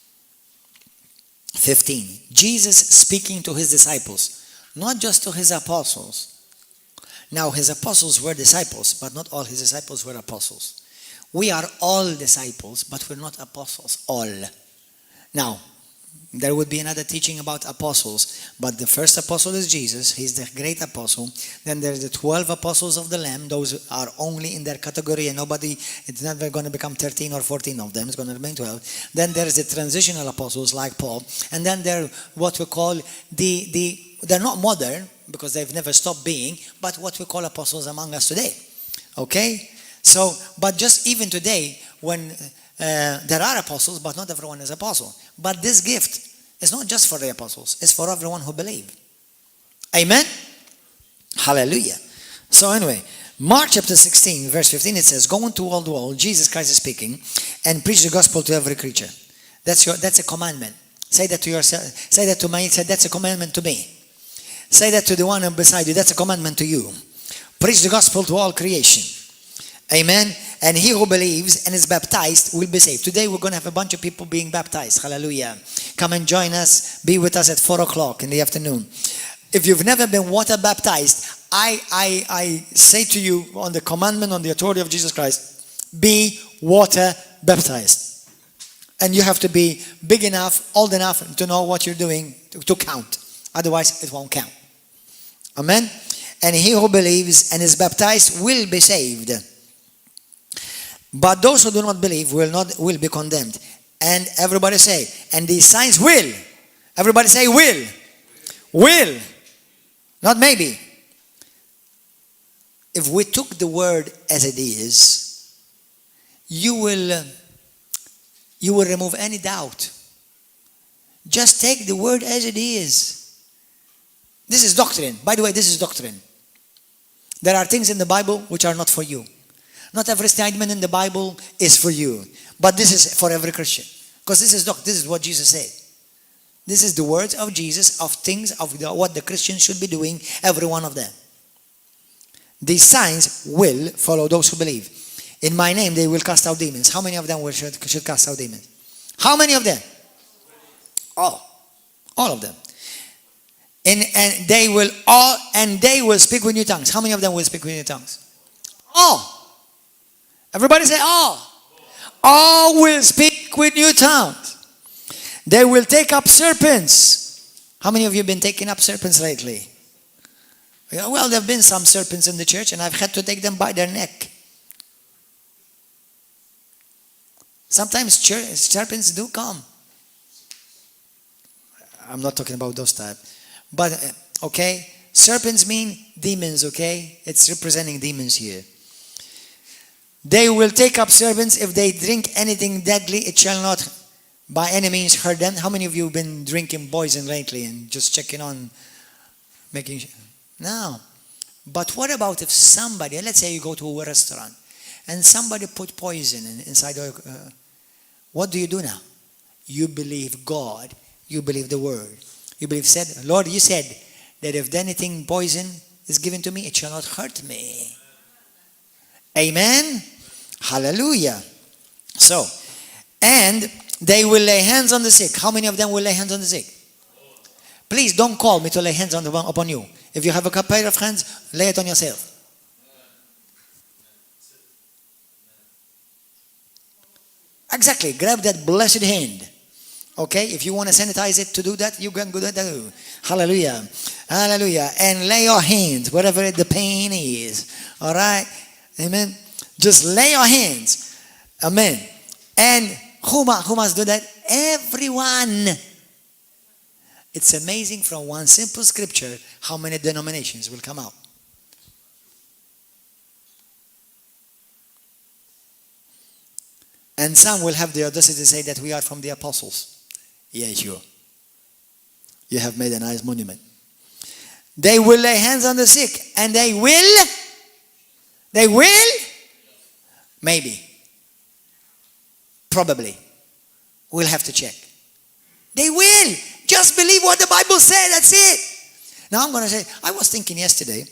15. Jesus speaking to his disciples, not just to his apostles. Now, his apostles were disciples, but not all his disciples were apostles. We are all disciples, but we're not apostles, all. Now, there would be another teaching about apostles, but the first apostle is Jesus. He's the great apostle. Then there's the 12 apostles of the Lamb. Those are only in their category, and it's never going to become 13 or 14 of them. It's going to remain 12. Then there's the transitional apostles like Paul. And then there are what we call they're not modern, because they've never stopped being, but what we call apostles among us today. Okay? So, but just even today, when there are apostles, but not everyone is apostle. But this gift is not just for the apostles. It's for everyone who believes. Amen? Hallelujah. So anyway, Mark chapter 16, verse 15, it says, go into all the world, Jesus Christ is speaking, and preach the gospel to every creature. That's a commandment. Say that to yourself. Say that to me. Say that's a commandment to me. Say that to the one beside you. That's a commandment to you. Preach the gospel to all creation. Amen. And he who believes and is baptized will be saved. Today we're going to have a bunch of people being baptized. Hallelujah. Come and join us. Be with us at 4 o'clock in the afternoon. If you've never been water baptized, I say to you on the commandment, on the authority of Jesus Christ, be water baptized. And you have to be big enough, old enough to know what you're doing to count. Otherwise, it won't count. Amen? And he who believes and is baptized will be saved. But those who do not believe will be condemned. And everybody say, and these signs will. Everybody say will. Will. Not maybe. If we took the word as it is, you will remove any doubt. Just take the word as it is. This is doctrine. By the way, this is doctrine. There are things in the Bible which are not for you. Not every statement in the Bible is for you. But this is for every Christian. Because this is what Jesus said. This is the words of Jesus of things of what the Christians should be doing, every one of them. These signs will follow those who believe. In my name they will cast out demons. How many of them should cast out demons? How many of them? All of them. And they will speak with new tongues. How many of them will speak with new tongues? All. Everybody say all. All will speak with new tongues. They will take up serpents. How many of you have been taking up serpents lately? Well, there have been some serpents in the church, and I've had to take them by their neck. Sometimes serpents do come. I'm not talking about those type. But, okay, serpents mean demons, okay? It's representing demons here. They will take up serpents. If they drink anything deadly, it shall not by any means hurt them. How many of you have been drinking poison lately and just checking on, making sure? No. But what about if somebody, let's say you go to a restaurant, and somebody put poison inside, what do you do now? You believe God. You believe the word. You believe, Lord, you said that if anything poison is given to me, it shall not hurt me. Amen? Hallelujah. So, and they will lay hands on the sick. How many of them will lay hands on the sick? Please don't call me to lay hands upon you. If you have a pair of hands, lay it on yourself. Exactly. Grab that blessed hand. Okay? If you want to sanitize it to do that, you can do that. Hallelujah. Hallelujah. And lay your hands wherever the pain is. All right? Amen. Just lay your hands. Amen. And who must do that? Everyone. It's amazing from one simple scripture how many denominations will come out. And some will have the audacity to say that we are from the apostles. Yeah, sure. You have made a nice monument. They will lay hands on the sick, and they will. Maybe. Probably. We'll have to check. They will. Just believe what the Bible said. That's it. Now I'm going to say, I was thinking yesterday,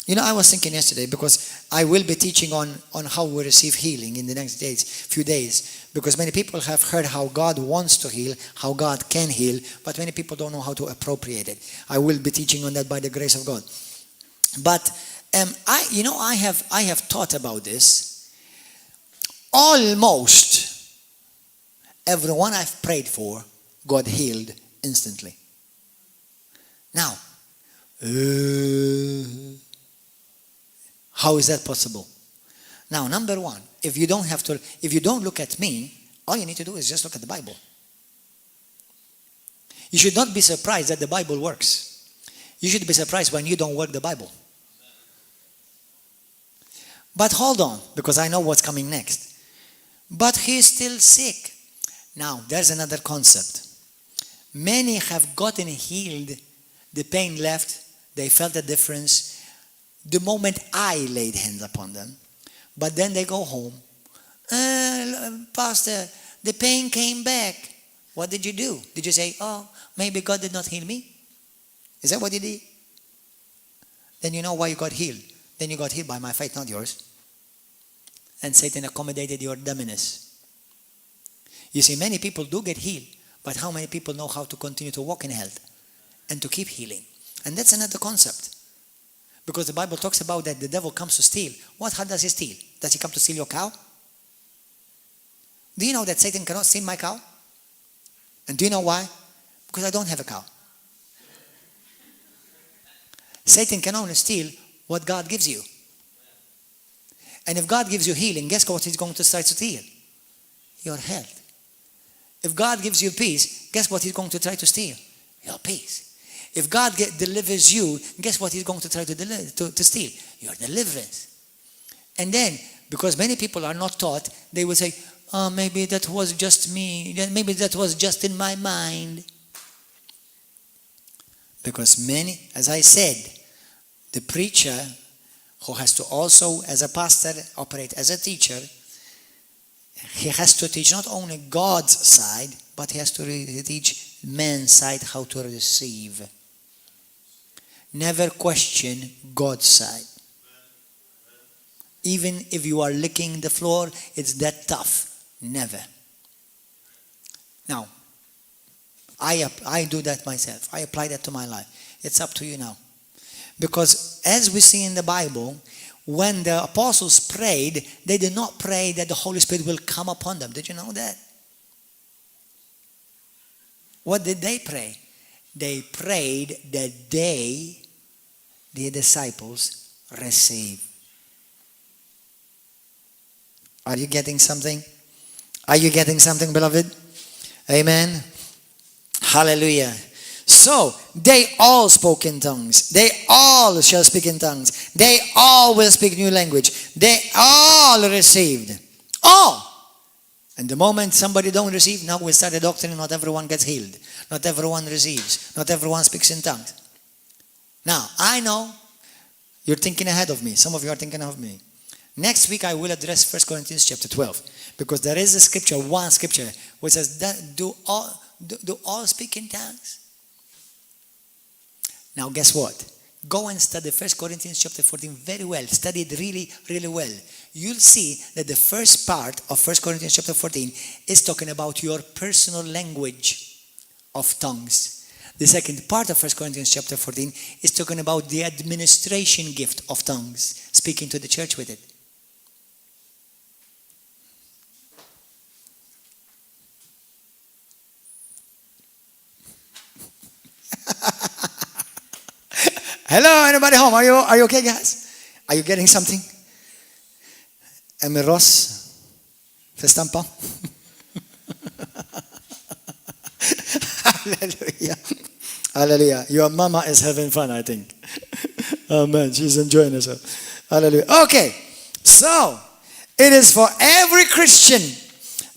You know, I was thinking yesterday, because I will be teaching on how we receive healing in the next few days, because many people have heard how God wants to heal, how God can heal, but many people don't know how to appropriate it. I will be teaching on that by the grace of God. But I have thought about this. Almost everyone I've prayed for got healed instantly. Now, how is that possible? Now, number one, if you don't look at me, all you need to do is just look at the Bible. You should not be surprised that the Bible works. You should be surprised when you don't work the Bible. But hold on, because I know what's coming next. But he's still sick. Now, there's another concept. Many have gotten healed, the pain left, they felt a difference the moment I laid hands upon them. But then they go home. Pastor, the pain came back. What did you do? Did you say, oh, maybe God did not heal me? Is that what you did? Then you know why you got healed. Then you got healed by my faith, not yours. And Satan accommodated your dumminess. You see, many people do get healed, but how many people know how to continue to walk in health and to keep healing? And that's another concept. Because the Bible talks about that the devil comes to steal. How does he steal? Does he come to steal your cow? Do you know that Satan cannot steal my cow? And do you know why? Because I don't have a cow. Satan can only steal what God gives you. And if God gives you healing, guess what he's going to try to steal? Your health. If God gives you peace, guess what he's going to try to steal? Your peace. If God delivers you, guess what he's going to try to steal? Your deliverance. And then, because many people are not taught, they will say, oh, maybe that was just me. Maybe that was just in my mind. Because many, as I said, the preacher who has to also, as a pastor, operate as a teacher, he has to teach not only God's side, but he has to teach man's side how to receive. Never question God's side. Even if you are licking the floor, it's that tough. Never. Now, I do that myself. I apply that to my life. It's up to you now. Because as we see in the Bible, when the apostles prayed, they did not pray that the Holy Spirit will come upon them. Did you know that? What did they pray? They prayed that they, the disciples, receive. Are you getting something? Are you getting something, beloved? Amen. Hallelujah. So, they all spoke in tongues. They all shall speak in tongues. They all will speak new language. They all received. All. And the moment somebody don't receive, now we start a doctrine, not everyone gets healed. Not everyone receives. Not everyone speaks in tongues. Now, I know you're thinking ahead of me. Some of you are thinking of me. Next week I will address 1 Corinthians chapter 12. Because there is a scripture, one scripture, which says, do all speak in tongues? Now guess what? Go and study 1 Corinthians chapter 14 very well. Study it really, really well. You'll see that the first part of 1 Corinthians chapter 14 is talking about your personal language of tongues. The second part of 1 Corinthians chapter 14 is talking about the administration gift of tongues, speaking to the church with it. Hello, anybody home? Are you okay, guys? Are you getting something? Emil Ross? Festampa? Hallelujah. Hallelujah. Your mama is having fun, I think. Amen. She's enjoying herself. Hallelujah. Okay. So, it is for every Christian.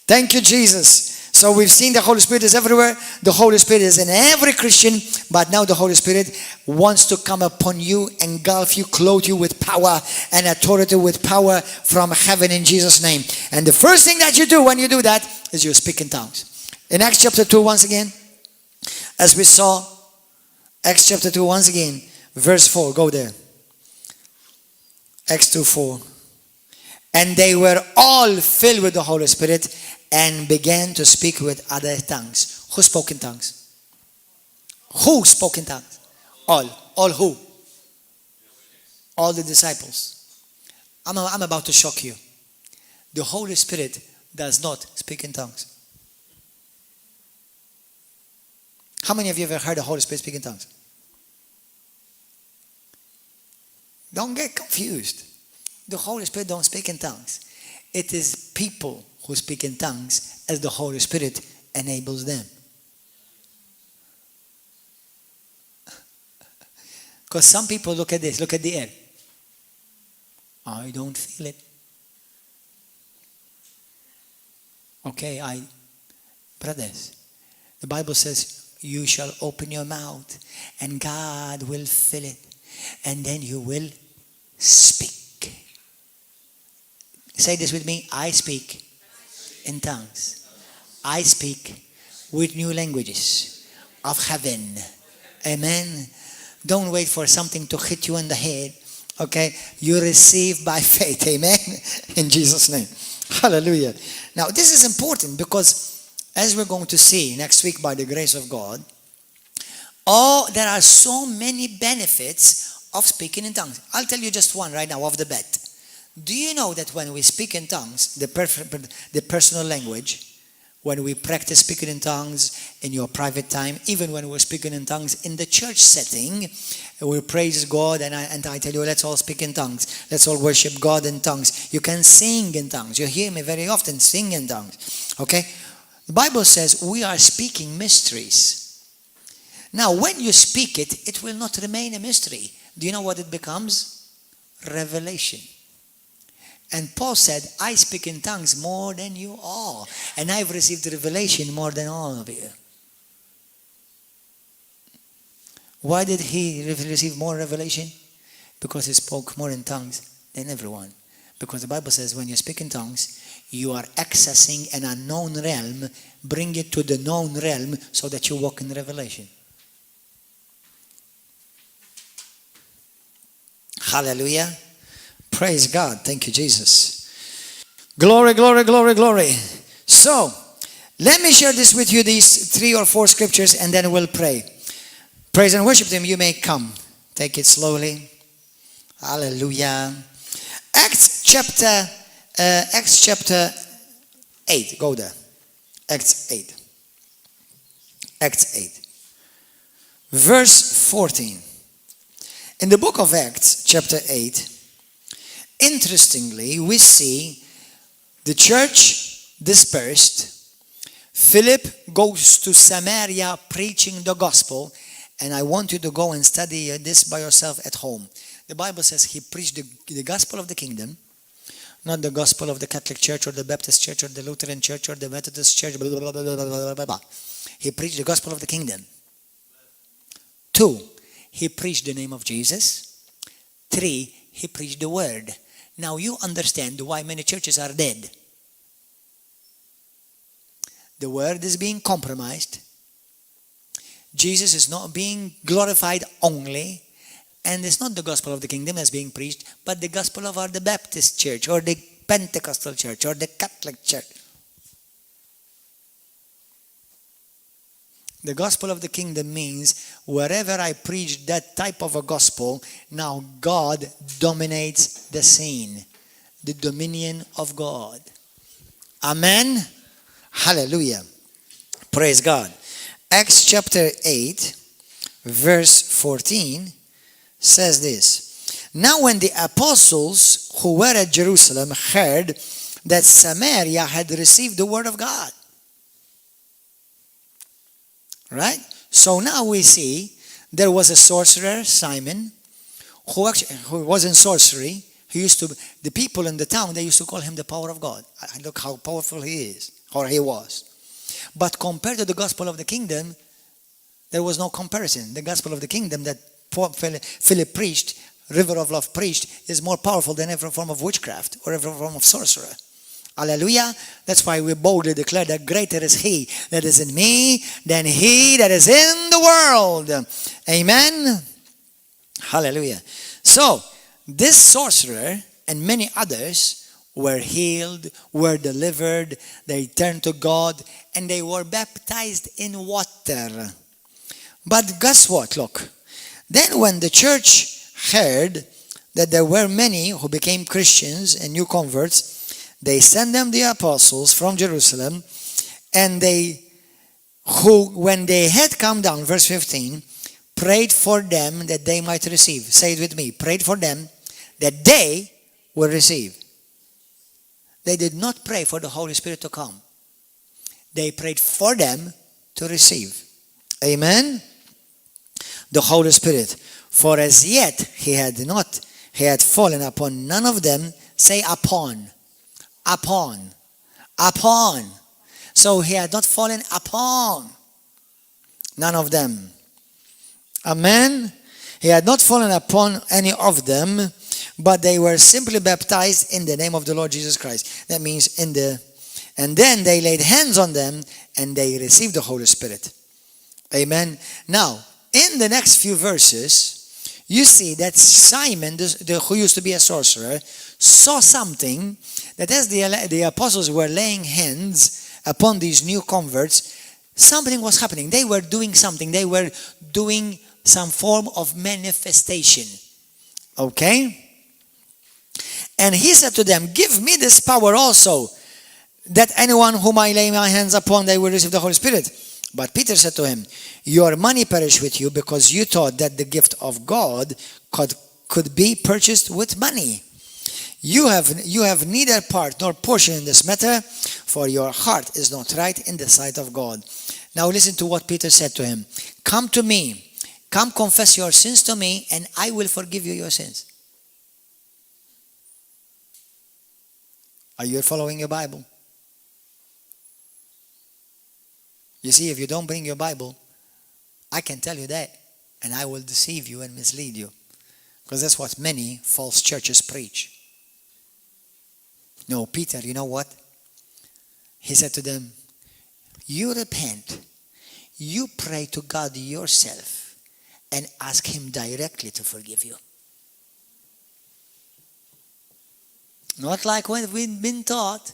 Thank you, Jesus. So we've seen the Holy Spirit is everywhere. The Holy Spirit is in every Christian. But now the Holy Spirit wants to come upon you, engulf you, clothe you with power and authority, with power from heaven in Jesus' name. And the first thing that you do when you do that is you speak in tongues. In Acts chapter 2, once again, as we saw, Acts chapter 2, once again, verse 4. Go there. Acts 2:4. And they were all filled with the Holy Spirit and began to speak with other tongues. Who spoke in tongues? Who spoke in tongues? All. All who? All the disciples. I'm about to shock you. The Holy Spirit does not speak in tongues. How many of you have ever heard the Holy Spirit speak in tongues? Don't get confused. The Holy Spirit don't speak in tongues. It is people who speak in tongues as the Holy Spirit enables them. Because some people look at this, look at the air. I don't feel it. Okay, brothers, the Bible says you shall open your mouth and God will fill it and then you will speak. Say this with me. I speak in tongues. I speak with new languages of heaven. Amen. Don't wait for something to hit you in the head. Okay? You receive by faith. Amen. In Jesus' name. Hallelujah. Now, this is important because as we're going to see next week by the grace of God, there are so many benefits of speaking in tongues. I'll tell you just one right now off the bat. Do you know that when we speak in tongues, the personal language, when we practice speaking in tongues in your private time, even when we're speaking in tongues in the church setting, we praise God and I tell you, let's all speak in tongues. Let's all worship God in tongues. You can sing in tongues. You hear me very often sing in tongues. Okay? The Bible says we are speaking mysteries. Now, when you speak it, it will not remain a mystery. Do you know what it becomes? Revelation. And Paul said, I speak in tongues more than you all. And I've received revelation more than all of you. Why did he receive more revelation? Because he spoke more in tongues than everyone. Because the Bible says when you speak in tongues, you are accessing an unknown realm, bring it to the known realm so that you walk in revelation. Hallelujah. Praise God. Thank you, Jesus. Glory, glory, glory, glory. So, let me share this with you, these 3 or 4 scriptures, and then we'll pray. Praise and worship Him. You may come. Take it slowly. Hallelujah. Acts chapter 8. Go there. Acts 8. Acts 8. Verse 14. In the book of Acts, chapter 8, interestingly, we see the church dispersed. Philip goes to Samaria preaching the gospel. And I want you to go and study this by yourself at home. The Bible says he preached the gospel of the kingdom, not the gospel of the Catholic Church or the Baptist Church or the Lutheran Church or the Methodist Church. Blah, blah, blah, blah, blah, blah, blah. He preached the gospel of the kingdom. 2, he preached the name of Jesus. 3, he preached the word. Now you understand why many churches are dead. The word is being compromised. Jesus is not being glorified only. And it's not the gospel of the kingdom that's being preached, but the gospel of the Baptist church or the Pentecostal church or the Catholic church. The gospel of the kingdom means wherever I preach that type of a gospel, now God dominates the scene. The dominion of God. Amen. Hallelujah. Praise God. Acts chapter 8, verse 14 says this. Now when the apostles who were at Jerusalem heard that Samaria had received the word of God. Right? So now we see there was a sorcerer, Simon, who was in sorcery. The people in the town, they used to call him the power of God. Look how powerful he is, or he was. But compared to the gospel of the kingdom, there was no comparison. The gospel of the kingdom that Philip preached, River of Love preached, is more powerful than every form of witchcraft or every form of sorcerer. Hallelujah. That's why we boldly declare that greater is He that is in me than he that is in the world. Amen. Hallelujah. So, this sorcerer and many others were healed, were delivered, they turned to God, and they were baptized in water. But guess what? Look, then when the church heard that there were many who became Christians and new converts, they sent them the apostles from Jerusalem, and when they had come down, verse 15, prayed for them that they might receive. Say it with me. Prayed for them that they will receive. They did not pray for the Holy Spirit to come. They prayed for them to receive. Amen? The Holy Spirit. For as yet he had fallen upon none of them. Say upon. Upon. Upon. So he had not fallen upon none of them. Amen? He had not fallen upon any of them, but they were simply baptized in the name of the Lord Jesus Christ. That means and then they laid hands on them and they received the Holy Spirit. Amen. Now, in the next few verses, you see that Simon, who used to be a sorcerer, saw something that as the apostles were laying hands upon these new converts, something was happening. They were doing something. They were doing some form of manifestation. Okay? And he said to them, give me this power also, that anyone whom I lay my hands upon, they will receive the Holy Spirit. But Peter said to him, your money perish with you, because you thought that the gift of God could be purchased with money. You have neither part nor portion in this matter, for your heart is not right in the sight of God. Now listen to what Peter said to him. Come to me. Come confess your sins to me, and I will forgive you your sins. Are you following your Bible? You see, if you don't bring your Bible, I can tell you that, and I will deceive you and mislead you. Because that's what many false churches preach. No, Peter, you know what? He said to them, you repent, you pray to God yourself, and ask him directly to forgive you. Not like what we've been taught.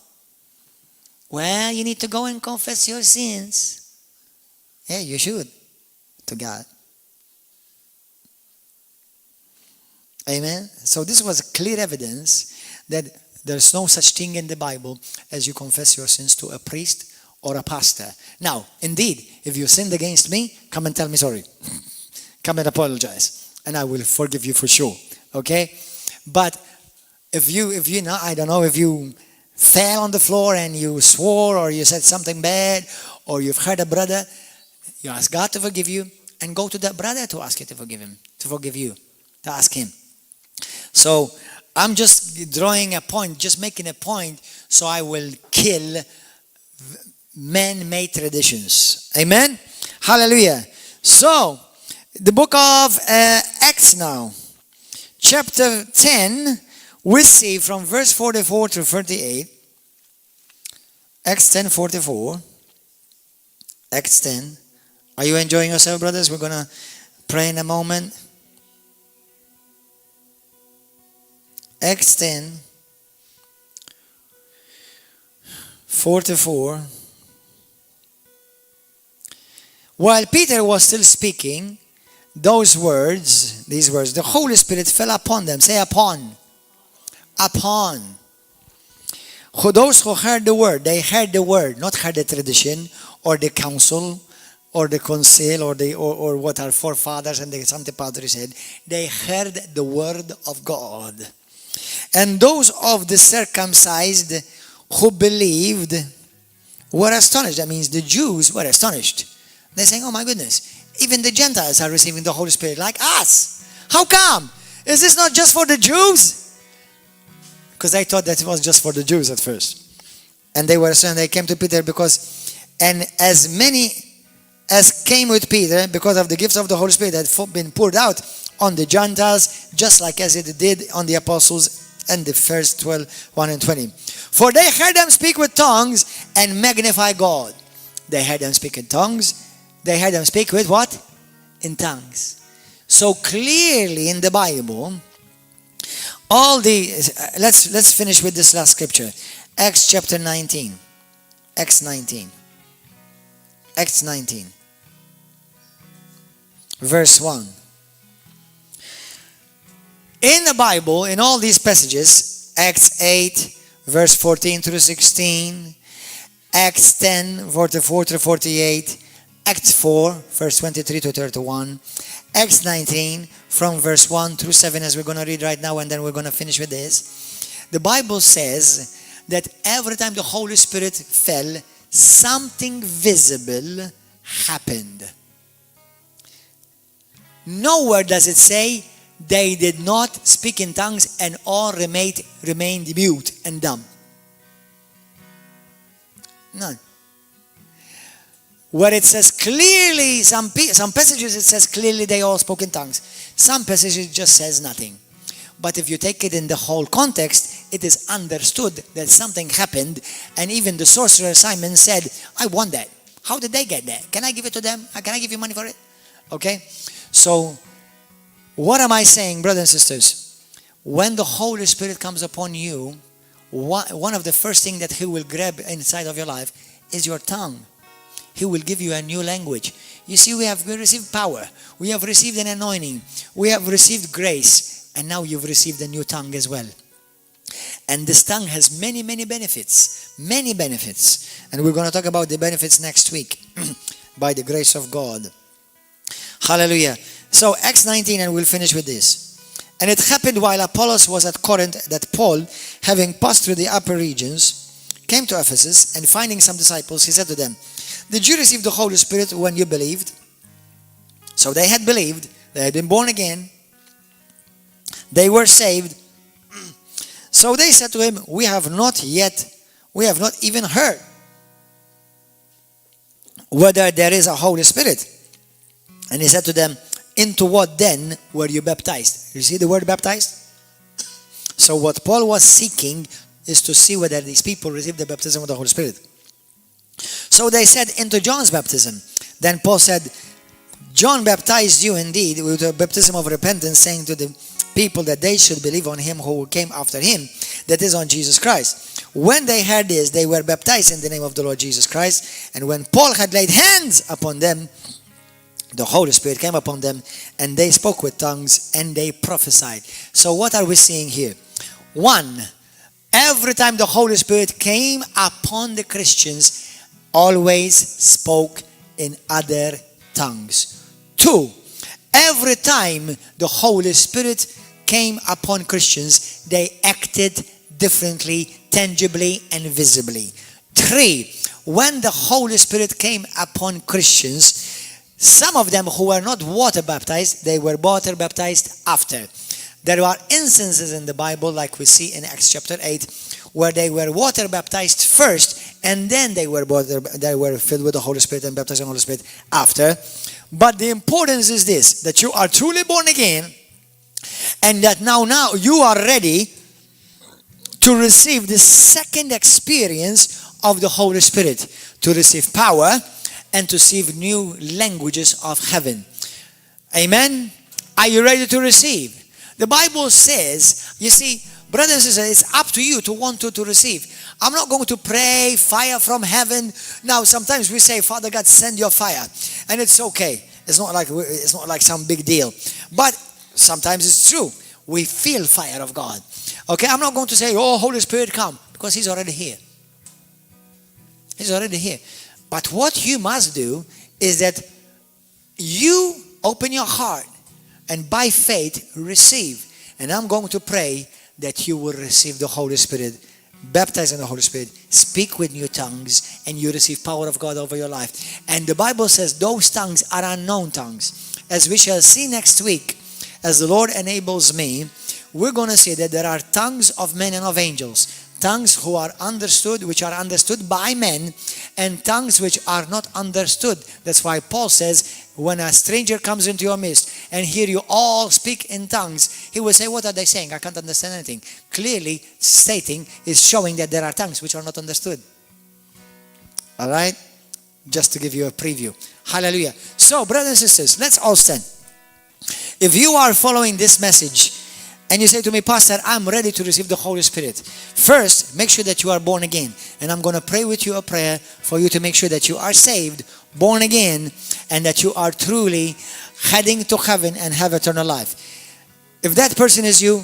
Well, you need to go and confess your sins. Yeah, you should. To God. Amen. So this was clear evidence that there's no such thing in the Bible as you confess your sins to a priest or a pastor. Now, indeed, if you sinned against me, come and tell me sorry. Come and apologize. And I will forgive you for sure. Okay? But if you know, I don't know, if you fell on the floor and you swore or you said something bad or you've hurt a brother, you ask God to forgive you and go to that brother to ask you to forgive him, to forgive you, to ask him. So I'm just drawing a point, just making a point, so I will kill man-made traditions. Amen? Hallelujah. So, the book of Acts now, chapter 10, we see from verse 44 to 38, Acts 10:44, Acts 10. Are you enjoying yourself, brothers? We're going to pray in a moment. Acts 10:44. While Peter was still speaking these words, the Holy Spirit fell upon them. Say upon. Upon. For those who heard the word, they heard the word, not heard the tradition or the council or the council or what our forefathers and the Santi Padre said. They heard the word of God. And those of the circumcised who believed were astonished. That means the Jews were astonished. They're saying, oh my goodness, even the Gentiles are receiving the Holy Spirit like us. How come? Is this not just for the Jews? Because I thought that it was just for the Jews at first. And they were saying, they came to Peter and as many as came with Peter because of the gifts of the Holy Spirit that had been poured out on the Gentiles, just like as it did on the apostles and the first 12, 1 and 20. For they heard them speak with tongues and magnify God. They heard them speak in tongues. They heard them speak with what? In tongues. So clearly in the Bible, all the, let's finish with this last scripture. Acts chapter 19. Acts 19. Acts 19. Verse 1. In the Bible, in all these passages, Acts 8, verse 14 through 16, Acts 10, 44 through 48, Acts 4, verse 23 to 31, Acts 19, from verse 1 through 7, as we're going to read right now, and then we're going to finish with this. The Bible says that every time the Holy Spirit fell, something visible happened. Nowhere does it say they did not speak in tongues and all remained mute and dumb. None. Where it says clearly, some passages it says clearly they all spoke in tongues. Some passages it just says nothing. But if you take it in the whole context, it is understood that something happened, and even the sorcerer Simon said, I want that. How did they get that? Can I give it to them? Can I give you money for it? Okay? So, what am I saying, brothers and sisters? When the Holy Spirit comes upon you, one of the first things that He will grab inside of your life is your tongue. He will give you a new language. You see, we received power. We have received an anointing. We have received grace. And now you've received a new tongue as well. And this tongue has many, many benefits. Many benefits. And we're going to talk about the benefits next week. By the grace of God. Hallelujah. So Acts 19, and we'll finish with this. And it happened while Apollos was at Corinth that Paul, having passed through the upper regions, came to Ephesus, and finding some disciples, he said to them, did you receive the Holy Spirit when you believed? So they had believed. They had been born again. They were saved. So they said to him, we have not even heard whether there is a Holy Spirit. And he said to them, into what then were you baptized? You see the word baptized? So what Paul was seeking is to see whether these people received the baptism of the Holy Spirit. So they said, into John's baptism. Then Paul said, John baptized you indeed with a baptism of repentance, saying to the people that they should believe on him who came after him, that is on Jesus Christ. When they heard this, they were baptized in the name of the Lord Jesus Christ. And when Paul had laid hands upon them, the Holy Spirit came upon them, and they spoke with tongues, and they prophesied. So what are we seeing here? One, every time the Holy Spirit came upon the Christians, always spoke in other tongues. Two, every time the Holy Spirit came upon Christians, they acted differently, tangibly, and visibly. Three, when the Holy Spirit came upon Christians, some of them who were not water baptized, they were water baptized after. There are instances in the Bible, like we see in Acts chapter 8, where they were water baptized first, and then they were filled with the Holy Spirit and baptized in the Holy Spirit after. But the importance is this, that you are truly born again, and that now you are ready to receive the second experience of the Holy Spirit, to receive power and to receive new languages of heaven. Amen? Are you ready to receive? The Bible says, you see, brothers and sisters, it's up to you to want to receive. I'm not going to pray fire from heaven. Now, sometimes we say, Father God, send your fire. And it's okay. It's not like some big deal. But sometimes it's true. We feel fire of God. Okay, I'm not going to say, oh, Holy Spirit, come. Because He's already here. He's already here. But what you must do is that you open your heart and by faith receive. And I'm going to pray that you will receive the Holy Spirit, baptize in the Holy Spirit, speak with new tongues, and you receive power of God over your life. And the Bible says those tongues are unknown tongues. As we shall see next week, as the Lord enables me, we're going to see that there are tongues of men and of angels. Tongues who are understood, which are understood by men, and tongues which are not understood. That's why Paul says, when a stranger comes into your midst and hear you all speak in tongues, he will say, what are they saying? I can't understand anything. Clearly stating is showing that there are tongues which are not understood. All right? Just to give you a preview. Hallelujah. So, brothers and sisters, let's all stand. If you are following this message and you say to me, Pastor, I'm ready to receive the Holy Spirit. First, make sure that you are born again. And I'm going to pray with you a prayer for you to make sure that you are saved, born again, and that you are truly heading to heaven and have eternal life. If that person is you,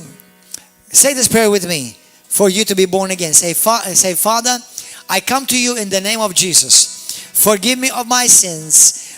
say this prayer with me for you to be born again. Say, Father, I come to you in the name of Jesus. Forgive me of my sins.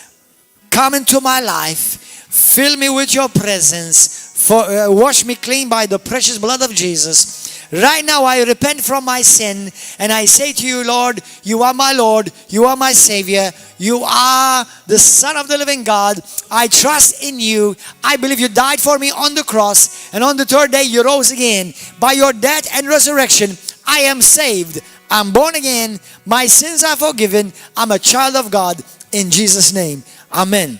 Come into my life. Fill me with your presence. Wash me clean by the precious blood of Jesus. Right now I repent from my sin and I say to you, Lord, you are my Lord, you are my Savior, you are the Son of the living God. I trust in you. I believe you died for me on the cross, and on the third day you rose again. By your death and resurrection, I am saved. I'm born again. My sins are forgiven. I'm a child of God in Jesus' name. Amen.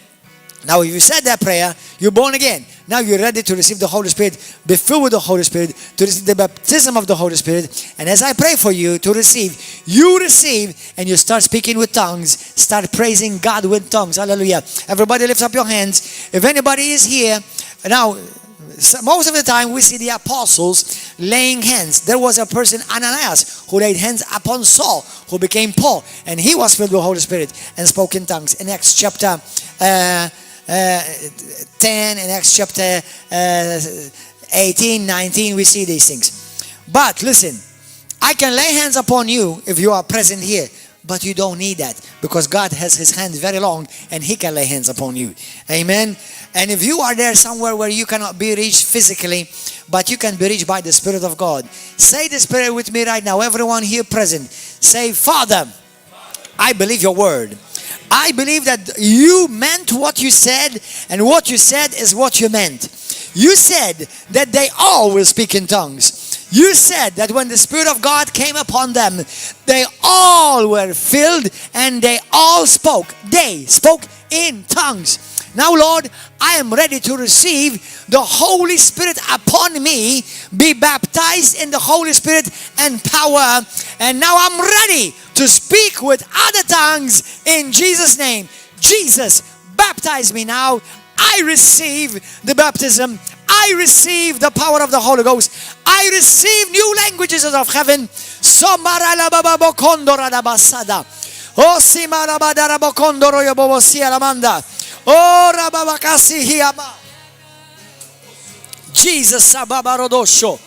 Now, if you said that prayer, you're born again. Now you're ready to receive the Holy Spirit, be filled with the Holy Spirit, to receive the baptism of the Holy Spirit. And as I pray for you to receive, you receive, and you start speaking with tongues, start praising God with tongues. Hallelujah. Everybody lift up your hands. If anybody is here, now, most of the time we see the apostles laying hands. There was a person, Ananias, who laid hands upon Saul, who became Paul, and he was filled with the Holy Spirit and spoke in tongues. In Acts chapter 10, in Acts chapter 18, 19, we see these things. But listen, I can lay hands upon you if you are present here, but you don't need that, because God has his hand very long and he can lay hands upon you. Amen. And if you are there somewhere where you cannot be reached physically, but you can be reached by the Spirit of God, say this prayer with me right now. Everyone here present, say, Father, I believe your word. I believe that you meant what you said, and what you said is what you meant. You said that they all will speak in tongues. You said that when the Spirit of God came upon them, they all were filled and they all spoke. They spoke in tongues. Now, Lord, I am ready to receive the Holy Spirit upon me, be baptized in the Holy Spirit and power. And now I'm ready to speak with other tongues in Jesus' name. Jesus, baptize me now. I receive the baptism. I receive the power of the Holy Ghost. I receive new languages of heaven. Jesus sababarodosho.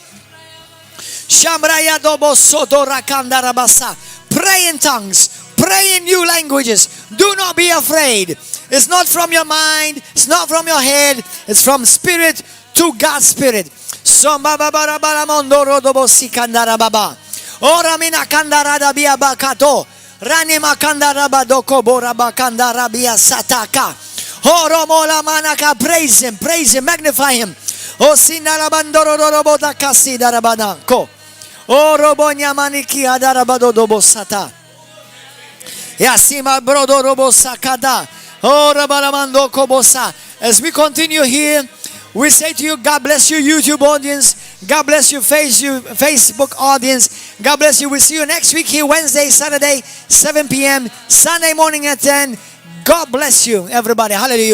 Shamraya dobo soto rakanda rabasa. Pray in tongues. Pray in new languages. Do not be afraid. It's not from your mind. It's not from your head. It's from spirit to God's spirit. Sombabarabaramondo dobo sikandara baba. Ora mina kandara dabia bakato. Ranima kandara badoko bora bakandara bia sataka. Oromola manaka. Praise him, magnify him. O sinara bandoro robota kasi darabada ko. O robonya maniki adarabado dobo sata. Yasima brodo robo sakada. O rabaramando kobosa. As we continue here, we say to you, God bless you, YouTube audience. God bless you, Facebook audience. God bless you. We'll see you next week here, Wednesday, Saturday, 7 p.m., Sunday morning at 10. God bless you, everybody. Hallelujah.